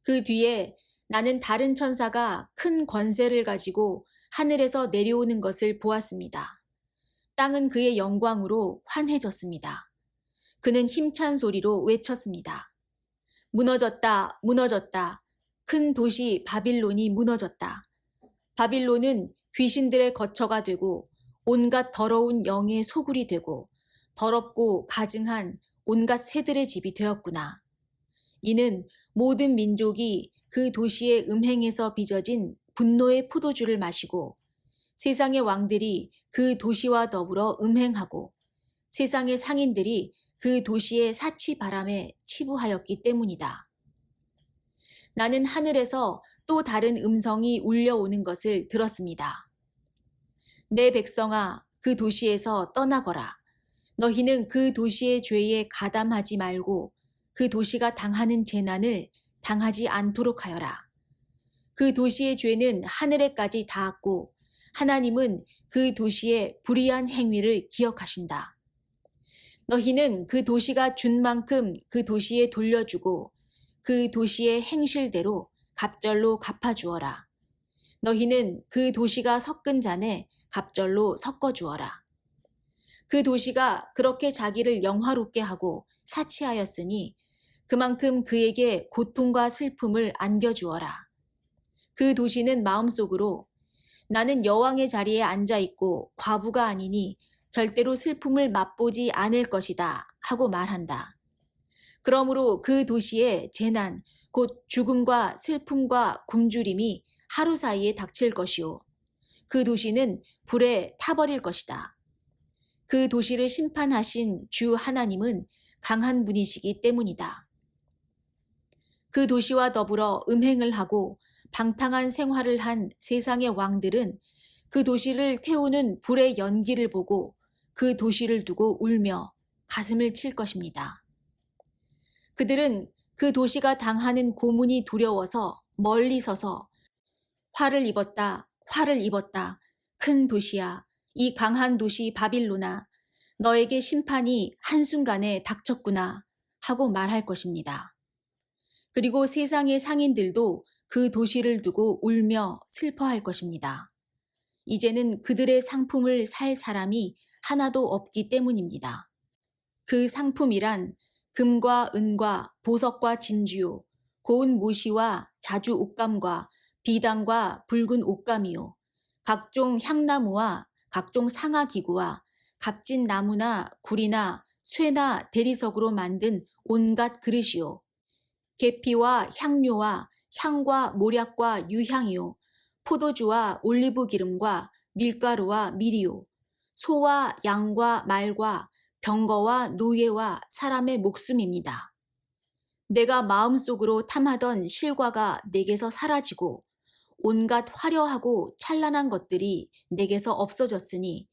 그 뒤에 나는 다른 천사가 큰 권세를 가지고 하늘에서 내려오는 것을 보았습니다. 땅은 그의 영광으로 환해졌습니다. 그는 힘찬 소리로 외쳤습니다. 무너졌다, 무너졌다. 큰 도시 바빌론이 무너졌다. 바빌론은 귀신들의 거처가 되고 온갖 더러운 영의 소굴이 되고 더럽고 가증한 온갖 새들의 집이 되었구나. 이는 모든 민족이 그 도시의 음행에서 빚어진 분노의 포도주를 마시고 세상의 왕들이 그 도시와 더불어 음행하고 세상의 상인들이 그 도시의 사치 바람에 치부하였기 때문이다. 나는 하늘에서 또 다른 음성이 울려오는 것을 들었습니다. 내 백성아, 그 도시에서 떠나거라. 너희는 그 도시의 죄에 가담하지 말고 그 도시가 당하는 재난을 당하지 않도록 하여라. 그 도시의 죄는 하늘에까지 닿았고 하나님은 그 도시의 불의한 행위를 기억하신다. 너희는 그 도시가 준 만큼 그 도시에 돌려주고 그 도시의 행실대로 갑절로 갚아주어라. 너희는 그 도시가 섞은 잔에 갑절로 섞어주어라. 그 도시가 그렇게 자기를 영화롭게 하고 사치하였으니 그만큼 그에게 고통과 슬픔을 안겨주어라. 그 도시는 마음속으로 나는 여왕의 자리에 앉아있고 과부가 아니니 절대로 슬픔을 맛보지 않을 것이다 하고 말한다. 그러므로 그 도시에 재난, 곧 죽음과 슬픔과 굶주림이 하루 사이에 닥칠 것이요. 그 도시는 불에 타버릴 것이다. 그 도시를 심판하신 주 하나님은 강한 분이시기 때문이다. 그 도시와 더불어 음행을 하고 방탕한 생활을 한 세상의 왕들은 그 도시를 태우는 불의 연기를 보고 그 도시를 두고 울며 가슴을 칠 것입니다. 그들은 그 도시가 당하는 고문이 두려워서 멀리 서서 화를 입었다, 화를 입었다. 큰 도시야, 이 강한 도시 바빌로나, 너에게 심판이 한순간에 닥쳤구나 하고 말할 것입니다. 그리고 세상의 상인들도 그 도시를 두고 울며 슬퍼할 것입니다. 이제는 그들의 상품을 살 사람이 하나도 없기 때문입니다. 그 상품이란 금과 은과 보석과 진주요, 고운 모시와 자주 옷감과 비단과 붉은 옷감이요, 각종 향나무와 각종 상아기구와 값진 나무나 구리나 쇠나 대리석으로 만든 온갖 그릇이요, 계피와 향료와 향과 모략과 유향이요, 포도주와 올리브 기름과 밀가루와 밀이요, 소와 양과 말과 병거와 노예와 사람의 목숨입니다. 내가 마음속으로 탐하던 실과가 내게서 사라지고 온갖 화려하고 찬란한 것들이 내게서 없어졌으니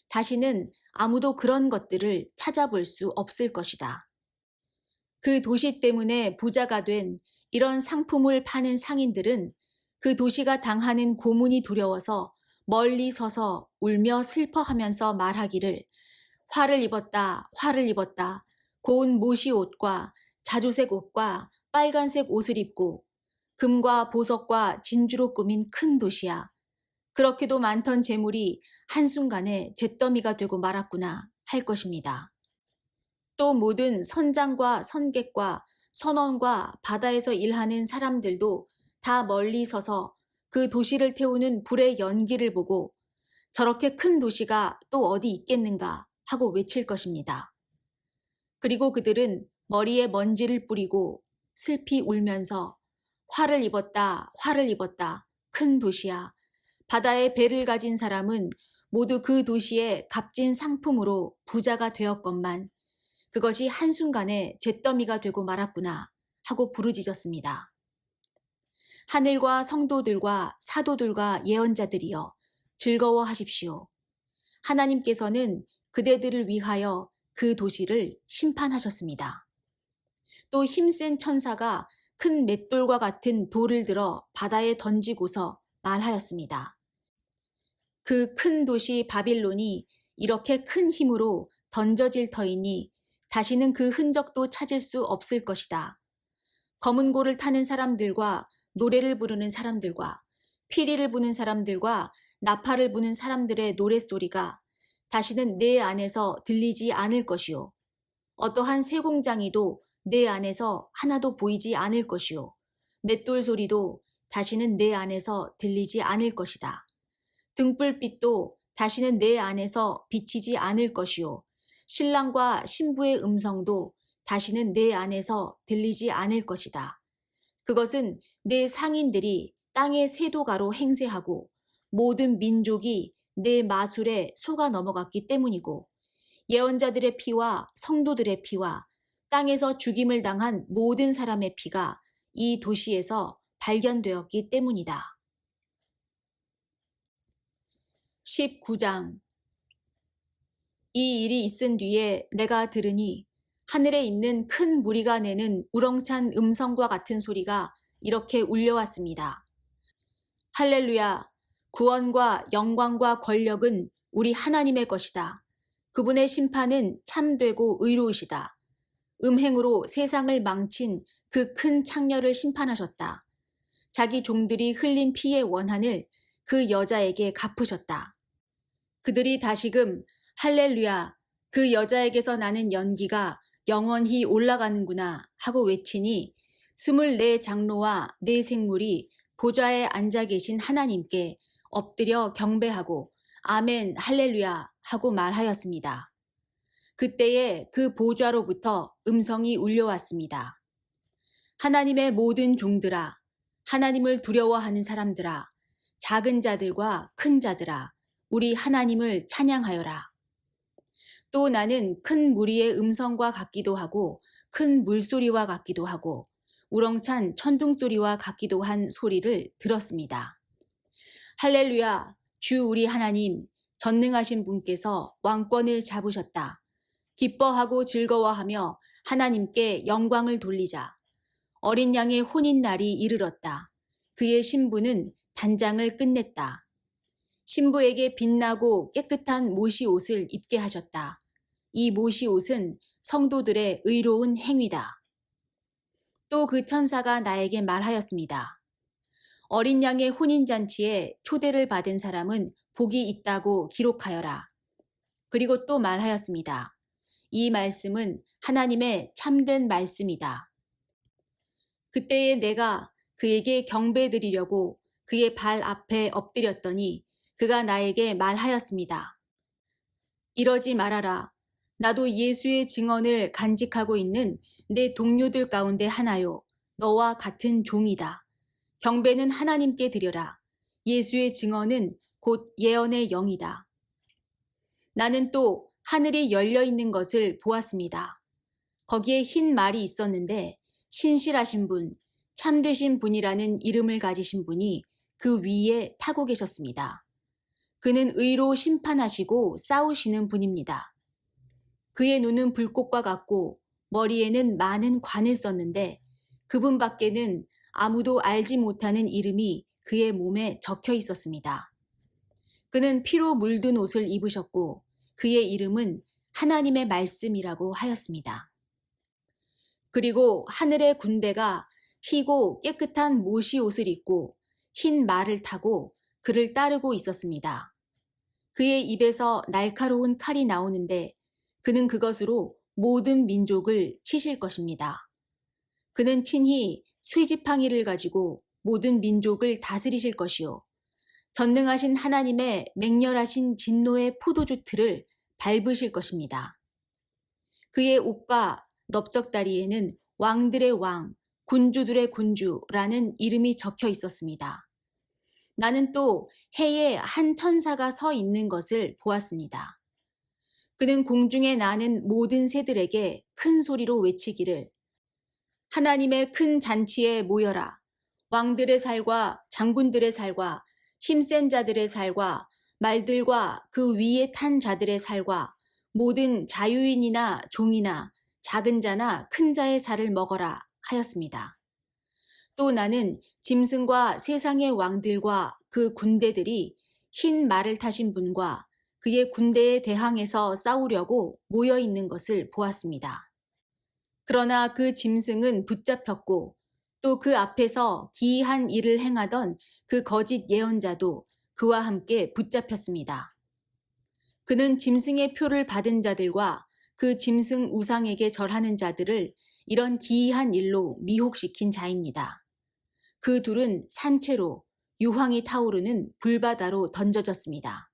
다시는 아무도 그런 것들을 찾아볼 수 없을 것이다. 그 도시 때문에 부자가 된 이런 상품을 파는 상인들은 그 도시가 당하는 고문이 두려워서 멀리 서서 울며 슬퍼하면서 말하기를 화를 입었다, 화를 입었다. 고운 모시 옷과 자주색 옷과 빨간색 옷을 입고 금과 보석과 진주로 꾸민 큰 도시야. 그렇게도 많던 재물이 한순간에 잿더미가 되고 말았구나 할 것입니다. 또 모든 선장과 선객과 선원과 바다에서 일하는 사람들도 다 멀리 서서 그 도시를 태우는 불의 연기를 보고 저렇게 큰 도시가 또 어디 있겠는가 하고 외칠 것입니다. 그리고 그들은 머리에 먼지를 뿌리고 슬피 울면서 화를 입었다, 화를 입었다, 큰 도시야. 바다에 배를 가진 사람은 모두 그 도시의 값진 상품으로 부자가 되었건만 그것이 한순간에 잿더미가 되고 말았구나 하고 부르짖었습니다. 하늘과 성도들과 사도들과 예언자들이여 즐거워하십시오. 하나님께서는 그대들을 위하여 그 도시를 심판하셨습니다. 또 힘센 천사가 큰 맷돌과 같은 돌을 들어 바다에 던지고서 말하였습니다. 그 큰 도시 바빌론이 이렇게 큰 힘으로 던져질 터이니 다시는 그 흔적도 찾을 수 없을 것이다. 검은 고를 타는 사람들과 노래를 부르는 사람들과 피리를 부는 사람들과 나팔을 부는 사람들의 노랫소리가 다시는 내 안에서 들리지 않을 것이요. 어떠한 쇠공장이도 내 안에서 하나도 보이지 않을 것이요. 맷돌 소리도 다시는 내 안에서 들리지 않을 것이다. 등불빛도 다시는 내 안에서 비치지 않을 것이요. 신랑과 신부의 음성도 다시는 내 안에서 들리지 않을 것이다. 그것은 내 상인들이 땅의 세도가로 행세하고 모든 민족이 내 마술에 속아 넘어갔기 때문이고 예언자들의 피와 성도들의 피와 땅에서 죽임을 당한 모든 사람의 피가 이 도시에서 발견되었기 때문이다. 19장 이 일이 있은 뒤에 내가 들으니 하늘에 있는 큰 무리가 내는 우렁찬 음성과 같은 소리가 이렇게 울려왔습니다. 할렐루야! 구원과 영광과 권력은 우리 하나님의 것이다. 그분의 심판은 참되고 의로우시다. 음행으로 세상을 망친 그 큰 창녀를 심판하셨다. 자기 종들이 흘린 피의 원한을 그 여자에게 갚으셨다. 그들이 다시금 할렐루야, 그 여자에게서 나는 연기가 영원히 올라가는구나 하고 외치니 24 장로와 4 생물이 보좌에 앉아 계신 하나님께 엎드려 경배하고 아멘 할렐루야 하고 말하였습니다. 그때에 그 보좌로부터 음성이 울려왔습니다. 하나님의 모든 종들아, 하나님을 두려워하는 사람들아, 작은 자들과 큰 자들아, 우리 하나님을 찬양하여라. 또 나는 큰 무리의 음성과 같기도 하고 큰 물소리와 같기도 하고 우렁찬 천둥소리와 같기도 한 소리를 들었습니다. 할렐루야, 주 우리 하나님, 전능하신 분께서 왕권을 잡으셨다. 기뻐하고 즐거워하며 하나님께 영광을 돌리자. 어린 양의 혼인날이 이르렀다. 그의 신부는 단장을 끝냈다. 신부에게 빛나고 깨끗한 모시 옷을 입게 하셨다. 이 모시 옷은 성도들의 의로운 행위다. 또 그 천사가 나에게 말하였습니다. 어린 양의 혼인잔치에 초대를 받은 사람은 복이 있다고 기록하여라. 그리고 또 말하였습니다. 이 말씀은 하나님의 참된 말씀이다. 그때에 내가 그에게 경배드리려고 그의 발 앞에 엎드렸더니 그가 나에게 말하였습니다. 이러지 말아라. 나도 예수의 증언을 간직하고 있는 내 동료들 가운데 하나요. 너와 같은 종이다. 경배는 하나님께 드려라. 예수의 증언은 곧 예언의 영이다. 나는 또 하늘이 열려 있는 것을 보았습니다. 거기에 흰 말이 있었는데 신실하신 분, 참되신 분이라는 이름을 가지신 분이 그 위에 타고 계셨습니다. 그는 의로 심판하시고 싸우시는 분입니다. 그의 눈은 불꽃과 같고 머리에는 많은 관을 썼는데 그분밖에는 아무도 알지 못하는 이름이 그의 몸에 적혀 있었습니다. 그는 피로 물든 옷을 입으셨고 그의 이름은 하나님의 말씀이라고 하였습니다. 그리고 하늘의 군대가 희고 깨끗한 모시 옷을 입고 흰 말을 타고 그를 따르고 있었습니다. 그의 입에서 날카로운 칼이 나오는데 그는 그것으로 모든 민족을 치실 것입니다. 그는 친히 쇠지팡이를 가지고 모든 민족을 다스리실 것이요. 전능하신 하나님의 맹렬하신 진노의 포도주 틀을 밟으실 것입니다. 그의 옷과 넓적다리에는 왕들의 왕, 군주들의 군주라는 이름이 적혀 있었습니다. 나는 또 해에 한 천사가 서 있는 것을 보았습니다. 그는 공중에 나는 모든 새들에게 큰 소리로 외치기를 하나님의 큰 잔치에 모여라. 왕들의 살과 장군들의 살과 힘센 자들의 살과 말들과 그 위에 탄 자들의 살과 모든 자유인이나 종이나 작은 자나 큰 자의 살을 먹어라 하였습니다. 또 나는 짐승과 세상의 왕들과 그 군대들이 흰 말을 타신 분과 그의 군대에 대항해서 싸우려고 모여 있는 것을 보았습니다. 그러나 그 짐승은 붙잡혔고 또 그 앞에서 기이한 일을 행하던 그 거짓 예언자도 그와 함께 붙잡혔습니다. 그는 짐승의 표를 받은 자들과 그 짐승 우상에게 절하는 자들을 이런 기이한 일로 미혹시킨 자입니다. 그 둘은 산채로 유황이 타오르는 불바다로 던져졌습니다.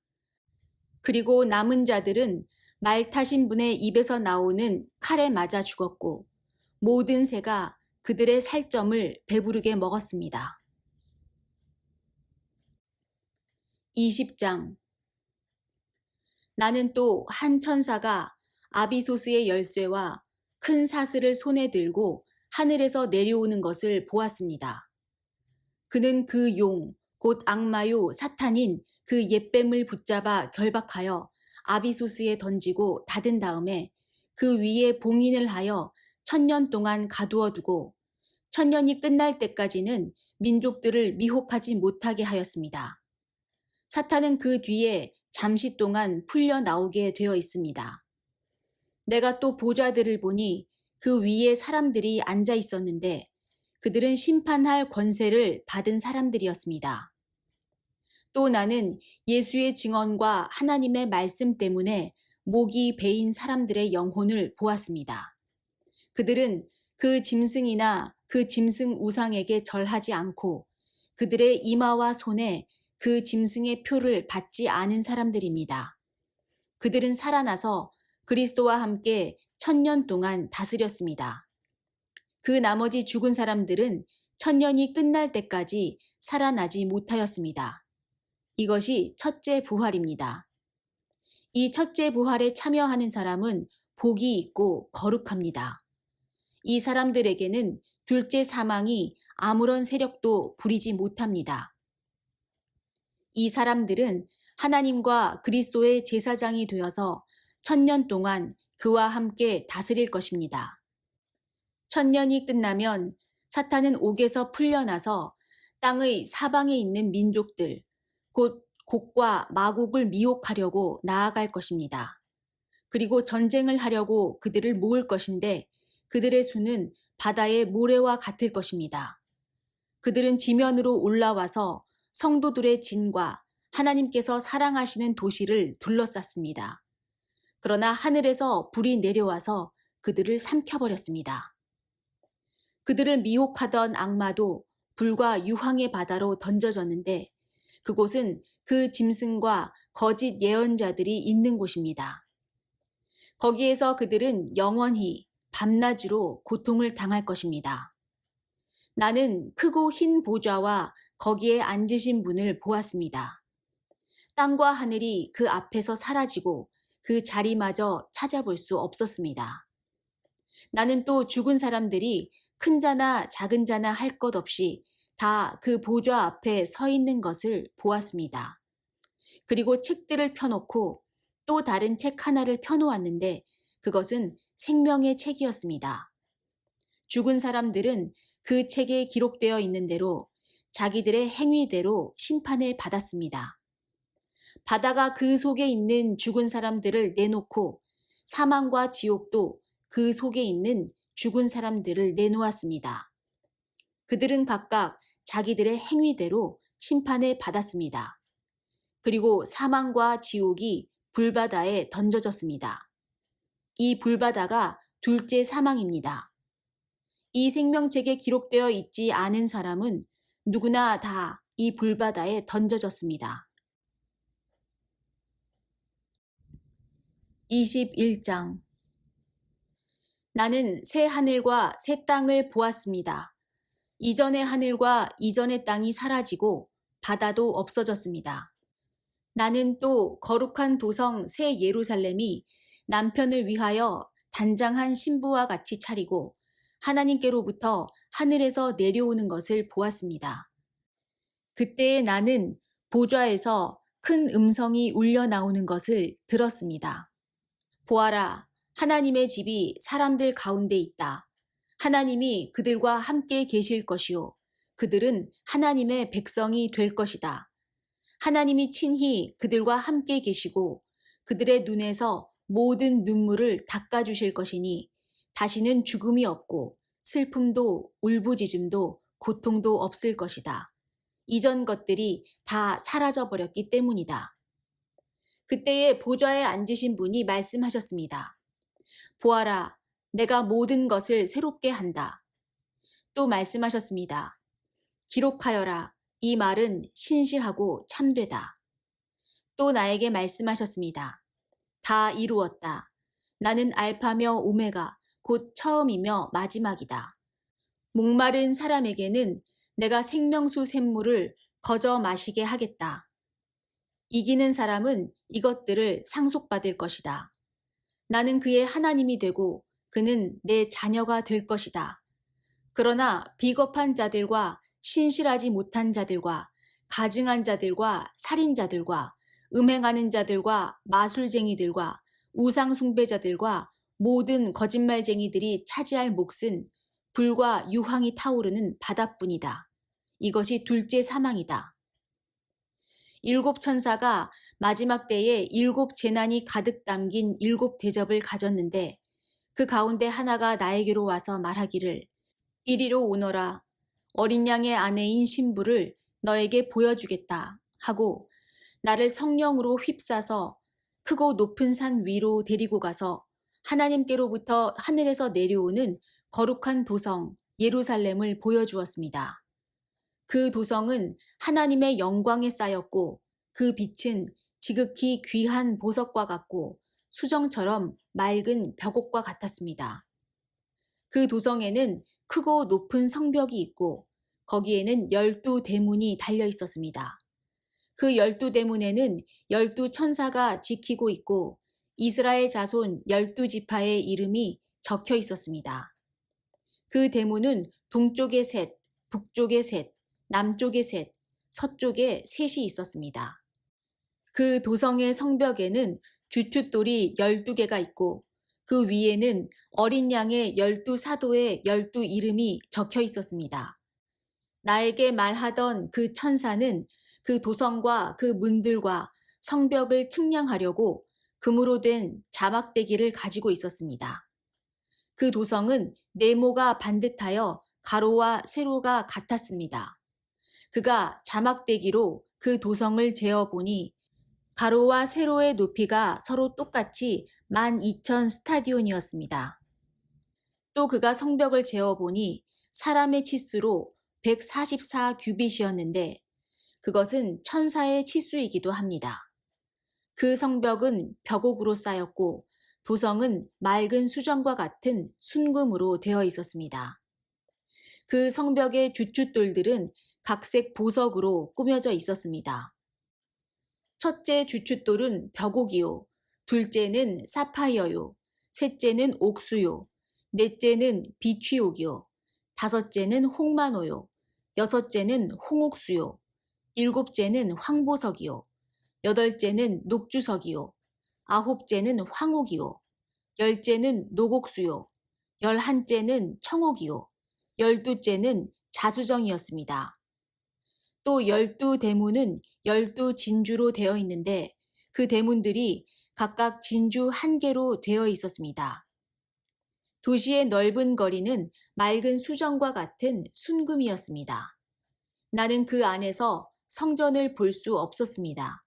그리고 남은 자들은 말 타신 분의 입에서 나오는 칼에 맞아 죽었고 모든 새가 그들의 살점을 배부르게 먹었습니다. 20장 나는 또 한 천사가 아비소스의 열쇠와 큰 사슬을 손에 들고 하늘에서 내려오는 것을 보았습니다. 그는 그 용, 곧 악마요 사탄인 그 옛뱀을 붙잡아 결박하여 아비소스에 던지고 닫은 다음에 그 위에 봉인을 하여 1000년 동안 가두어 두고 1000년이 끝날 때까지는 민족들을 미혹하지 못하게 하였습니다. 사탄은 그 뒤에 잠시 동안 풀려 나오게 되어 있습니다. 내가 또 보좌들을 보니 그 위에 사람들이 앉아 있었는데 그들은 심판할 권세를 받은 사람들이었습니다. 또 나는 예수의 증언과 하나님의 말씀 때문에 목이 베인 사람들의 영혼을 보았습니다. 그들은 그 짐승이나 그 짐승 우상에게 절하지 않고 그들의 이마와 손에 그 짐승의 표를 받지 않은 사람들입니다. 그들은 살아나서 그리스도와 함께 1000년 동안 다스렸습니다. 그 나머지 죽은 사람들은 1000년이 끝날 때까지 살아나지 못하였습니다. 이것이 첫째 부활입니다. 이 첫째 부활에 참여하는 사람은 복이 있고 거룩합니다. 이 사람들에게는 둘째 사망이 아무런 세력도 부리지 못합니다. 이 사람들은 하나님과 그리스도의 제사장이 되어서 1000년 동안 그와 함께 다스릴 것입니다. 1000년이 끝나면 사탄은 옥에서 풀려나서 땅의 사방에 있는 민족들, 곧 곡과 마곡을 미혹하려고 나아갈 것입니다. 그리고 전쟁을 하려고 그들을 모을 것인데 그들의 수는 바다의 모래와 같을 것입니다. 그들은 지면으로 올라와서 성도들의 진과 하나님께서 사랑하시는 도시를 둘러쌌습니다. 그러나 하늘에서 불이 내려와서 그들을 삼켜버렸습니다. 그들을 미혹하던 악마도 불과 유황의 바다로 던져졌는데 그곳은 그 짐승과 거짓 예언자들이 있는 곳입니다. 거기에서 그들은 영원히 밤낮으로 고통을 당할 것입니다. 나는 크고 흰 보좌와 거기에 앉으신 분을 보았습니다. 땅과 하늘이 그 앞에서 사라지고 그 자리마저 찾아볼 수 없었습니다. 나는 또 죽은 사람들이 큰 자나 작은 자나 할 것 없이 다 그 보좌 앞에 서 있는 것을 보았습니다. 그리고 책들을 펴놓고 또 다른 책 하나를 펴놓았는데 그것은 생명의 책이었습니다. 죽은 사람들은 그 책에 기록되어 있는 대로 자기들의 행위대로 심판을 받았습니다. 바다가 그 속에 있는 죽은 사람들을 내놓고 사망과 지옥도 그 속에 있는 죽은 사람들을 내놓았습니다. 그들은 각각 자기들의 행위대로 심판을 받았습니다. 그리고 사망과 지옥이 불바다에 던져졌습니다. 이 불바다가 둘째 사망입니다. 이 생명책에 기록되어 있지 않은 사람은 누구나 다 이 불바다에 던져졌습니다. 21장 나는 새 하늘과 새 땅을 보았습니다. 이전의 하늘과 이전의 땅이 사라지고 바다도 없어졌습니다. 나는 또 거룩한 도성 새 예루살렘이 남편을 위하여 단장한 신부와 같이 차리고 하나님께로부터 하늘에서 내려오는 것을 보았습니다. 그때에 나는 보좌에서 큰 음성이 울려 나오는 것을 들었습니다. 보아라, 하나님의 집이 사람들 가운데 있다. 하나님이 그들과 함께 계실 것이요. 그들은 하나님의 백성이 될 것이다. 하나님이 친히 그들과 함께 계시고 그들의 눈에서 모든 눈물을 닦아주실 것이니 다시는 죽음이 없고 슬픔도 울부짖음도 고통도 없을 것이다. 이전 것들이 다 사라져 버렸기 때문이다. 그때에 보좌에 앉으신 분이 말씀하셨습니다. 보아라, 내가 모든 것을 새롭게 한다. 또 말씀하셨습니다. 기록하여라. 이 말은 신실하고 참되다. 또 나에게 말씀하셨습니다. 다 이루었다. 나는 알파며 오메가, 곧 처음이며 마지막이다. 목마른 사람에게는 내가 생명수 샘물을 거저 마시게 하겠다. 이기는 사람은 이것들을 상속받을 것이다. 나는 그의 하나님이 되고 그는 내 자녀가 될 것이다. 그러나 비겁한 자들과 신실하지 못한 자들과 가증한 자들과 살인자들과 음행하는 자들과 마술쟁이들과 우상숭배자들과 모든 거짓말쟁이들이 차지할 몫은 불과 유황이 타오르는 바다뿐이다. 이것이 둘째 사망이다. 일곱 천사가 마지막 때에 일곱 재난이 가득 담긴 일곱 대접을 가졌는데 그 가운데 하나가 나에게로 와서 말하기를 이리로 오너라. 어린 양의 아내인 신부를 너에게 보여주겠다 하고 나를 성령으로 휩싸서 크고 높은 산 위로 데리고 가서 하나님께로부터 하늘에서 내려오는 거룩한 도성 예루살렘을 보여주었습니다. 그 도성은 하나님의 영광에 쌓였고 그 빛은 지극히 귀한 보석과 같고 수정처럼 맑은 벽옥과 같았습니다. 그 도성에는 크고 높은 성벽이 있고 거기에는 12대문이 달려 있었습니다. 그 12대문에는 12천사가 지키고 있고 이스라엘 자손 12지파의 이름이 적혀 있었습니다. 그 대문은 동쪽에 셋, 북쪽에 셋, 남쪽에 셋, 서쪽에 셋이 있었습니다. 그 도성의 성벽에는 주춧돌이 12개가 있고 그 위에는 어린 양의 12사도의 12 이름이 적혀 있었습니다. 나에게 말하던 그 천사는 그 도성과 그 문들과 성벽을 측량하려고 금으로 된 자막대기를 가지고 있었습니다. 그 도성은 네모가 반듯하여 가로와 세로가 같았습니다. 그가 자막대기로 그 도성을 재어보니 가로와 세로의 높이가 서로 똑같이 12,000 스타디온이었습니다. 또 그가 성벽을 재어보니 사람의 치수로 144 규빗이었는데 그것은 천사의 치수이기도 합니다. 그 성벽은 벽옥으로 쌓였고 도성은 맑은 수정과 같은 순금으로 되어 있었습니다. 그 성벽의 주춧돌들은 각색 보석으로 꾸며져 있었습니다. 첫째 주춧돌은 벽옥이요, 둘째는 사파이어요, 셋째는 옥수요, 넷째는 비취옥이요, 다섯째는 홍마노요, 여섯째는 홍옥수요, 일곱째는 황보석이요, 여덟째는 녹주석이요, 아홉째는 황옥이요, 열째는 녹옥수요, 열한째는 청옥이요, 열두째는 자수정이었습니다. 또 12대문은 12진주로 되어 있는데 그 대문들이 각각 진주 한 개로 되어 있었습니다. 도시의 넓은 거리는 맑은 수정과 같은 순금이었습니다. 나는 그 안에서 성전을 볼 수 없었습니다.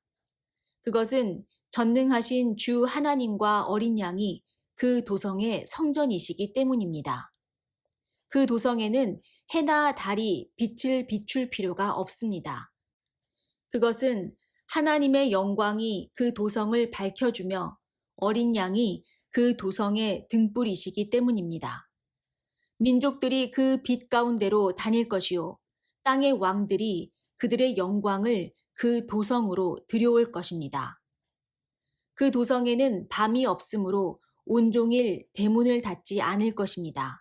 그것은 전능하신 주 하나님과 어린 양이 그 도성의 성전이시기 때문입니다. 그 도성에는 해나 달이 빛을 비출 필요가 없습니다. 그것은 하나님의 영광이 그 도성을 밝혀주며 어린 양이 그 도성의 등불이시기 때문입니다. 민족들이 그 빛 가운데로 다닐 것이요, 땅의 왕들이 그들의 영광을 그 도성으로 들여올 것입니다. 그 도성에는 밤이 없으므로 온종일 대문을 닫지 않을 것입니다.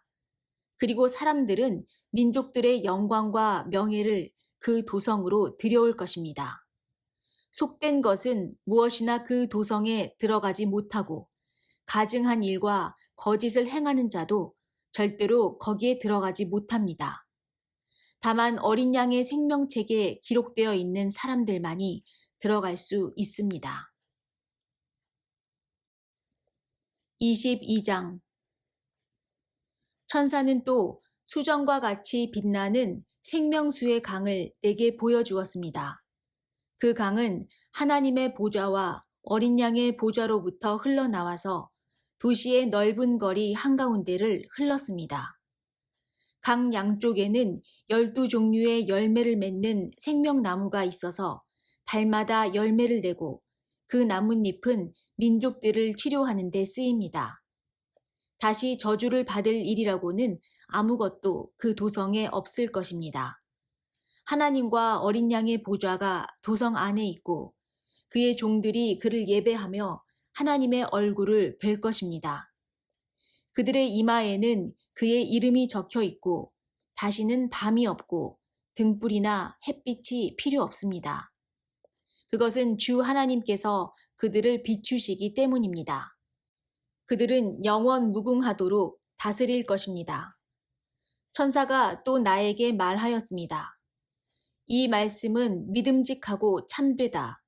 그리고 사람들은 민족들의 영광과 명예를 그 도성으로 들여올 것입니다. 속된 것은 무엇이나 그 도성에 들어가지 못하고 가증한 일과 거짓을 행하는 자도 절대로 거기에 들어가지 못합니다. 다만 어린 양의 생명책에 기록되어 있는 사람들만이 들어갈 수 있습니다. 22장 천사는 또 수정과 같이 빛나는 생명수의 강을 내게 보여주었습니다. 그 강은 하나님의 보좌와 어린 양의 보좌로부터 흘러나와서 도시의 넓은 거리 한가운데를 흘렀습니다. 강 양쪽에는 12종류의 열매를 맺는 생명나무가 있어서 달마다 열매를 내고 그 나뭇잎은 민족들을 치료하는 데 쓰입니다. 다시 저주를 받을 일이라고는 아무것도 그 도성에 없을 것입니다. 하나님과 어린 양의 보좌가 도성 안에 있고 그의 종들이 그를 예배하며 하나님의 얼굴을 뵐 것입니다. 그들의 이마에는 그의 이름이 적혀 있고 다시는 밤이 없고 등불이나 햇빛이 필요 없습니다. 그것은 주 하나님께서 그들을 비추시기 때문입니다. 그들은 영원 무궁하도록 다스릴 것입니다. 천사가 또 나에게 말하였습니다. 이 말씀은 믿음직하고 참되다.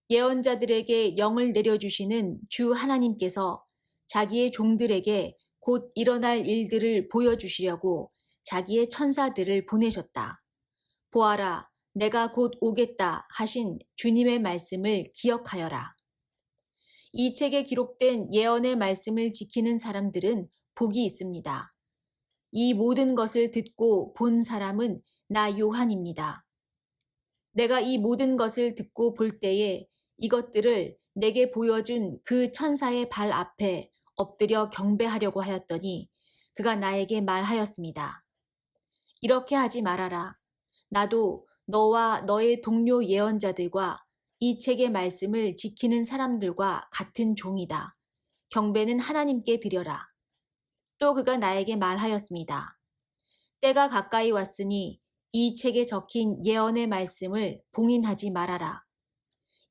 예언자들에게 영을 내려주시는 주 하나님께서 자기의 종들에게 곧 일어날 일들을 보여주시려고 자기의 천사들을 보내셨다. 보아라, 내가 곧 오겠다 하신 주님의 말씀을 기억하여라. 이 책에 기록된 예언의 말씀을 지키는 사람들은 복이 있습니다. 이 모든 것을 듣고 본 사람은 나 요한입니다. 내가 이 모든 것을 듣고 볼 때에 이것들을 내게 보여준 그 천사의 발 앞에 엎드려 경배하려고 하였더니 그가 나에게 말하였습니다. 이렇게 하지 말아라. 나도 너와 너의 동료 예언자들과 이 책의 말씀을 지키는 사람들과 같은 종이다. 경배는 하나님께 드려라. 또 그가 나에게 말하였습니다. 때가 가까이 왔으니 이 책에 적힌 예언의 말씀을 봉인하지 말아라.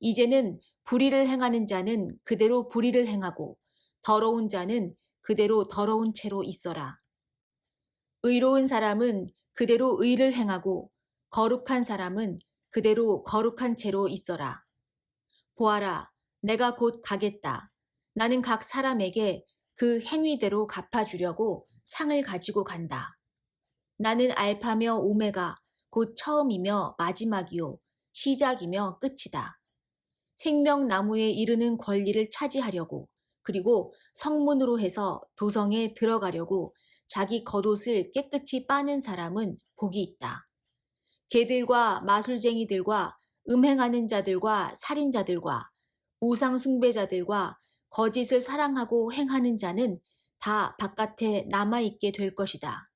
이제는 불의를 행하는 자는 그대로 불의를 행하고 더러운 자는 그대로 더러운 채로 있어라. 의로운 사람은 그대로 의를 행하고 거룩한 사람은 그대로 거룩한 채로 있어라. 보아라, 내가 곧 가겠다. 나는 각 사람에게 그 행위대로 갚아주려고 상을 가지고 간다. 나는 알파며 오메가, 곧 처음이며 마지막이요, 시작이며 끝이다. 생명나무에 이르는 권리를 차지하려고, 그리고 성문으로 해서 도성에 들어가려고 자기 겉옷을 깨끗이 빠는 사람은 복이 있다. 개들과 마술쟁이들과 음행하는 자들과 살인자들과 우상숭배자들과 거짓을 사랑하고 행하는 자는 다 바깥에 남아있게 될 것이다.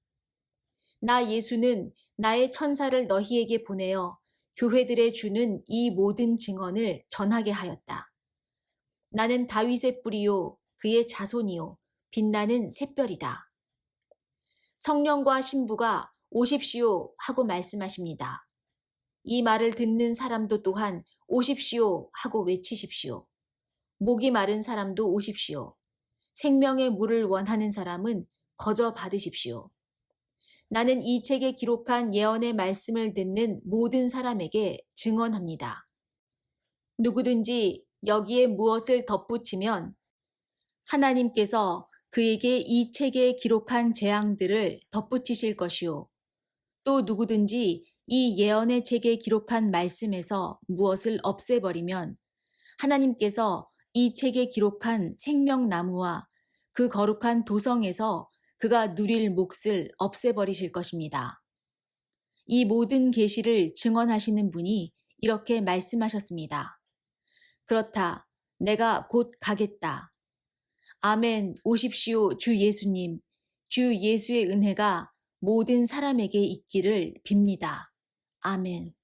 나 예수는 나의 천사를 너희에게 보내어 교회들에 주는 이 모든 증언을 전하게 하였다. 나는 다윗의 뿌리요, 그의 자손이요, 빛나는 샛별이다. 성령과 신부가 오십시오 하고 말씀하십니다. 이 말을 듣는 사람도 또한 오십시오 하고 외치십시오. 목이 마른 사람도 오십시오. 생명의 물을 원하는 사람은 거저 받으십시오. 나는 이 책에 기록한 예언의 말씀을 듣는 모든 사람에게 증언합니다. 누구든지 여기에 무엇을 덧붙이면 하나님께서 그에게 이 책에 기록한 재앙들을 덧붙이실 것이요. 또 누구든지 이 예언의 책에 기록한 말씀에서 무엇을 없애버리면 하나님께서 이 책에 기록한 생명나무와 그 거룩한 도성에서 그가 누릴 몫을 없애버리실 것입니다. 이 모든 계시를 증언하시는 분이 이렇게 말씀하셨습니다. 그렇다. 내가 곧 가겠다. 아멘. 오십시오. 주 예수님. 주 예수의 은혜가 모든 사람에게 있기를 빕니다. 아멘.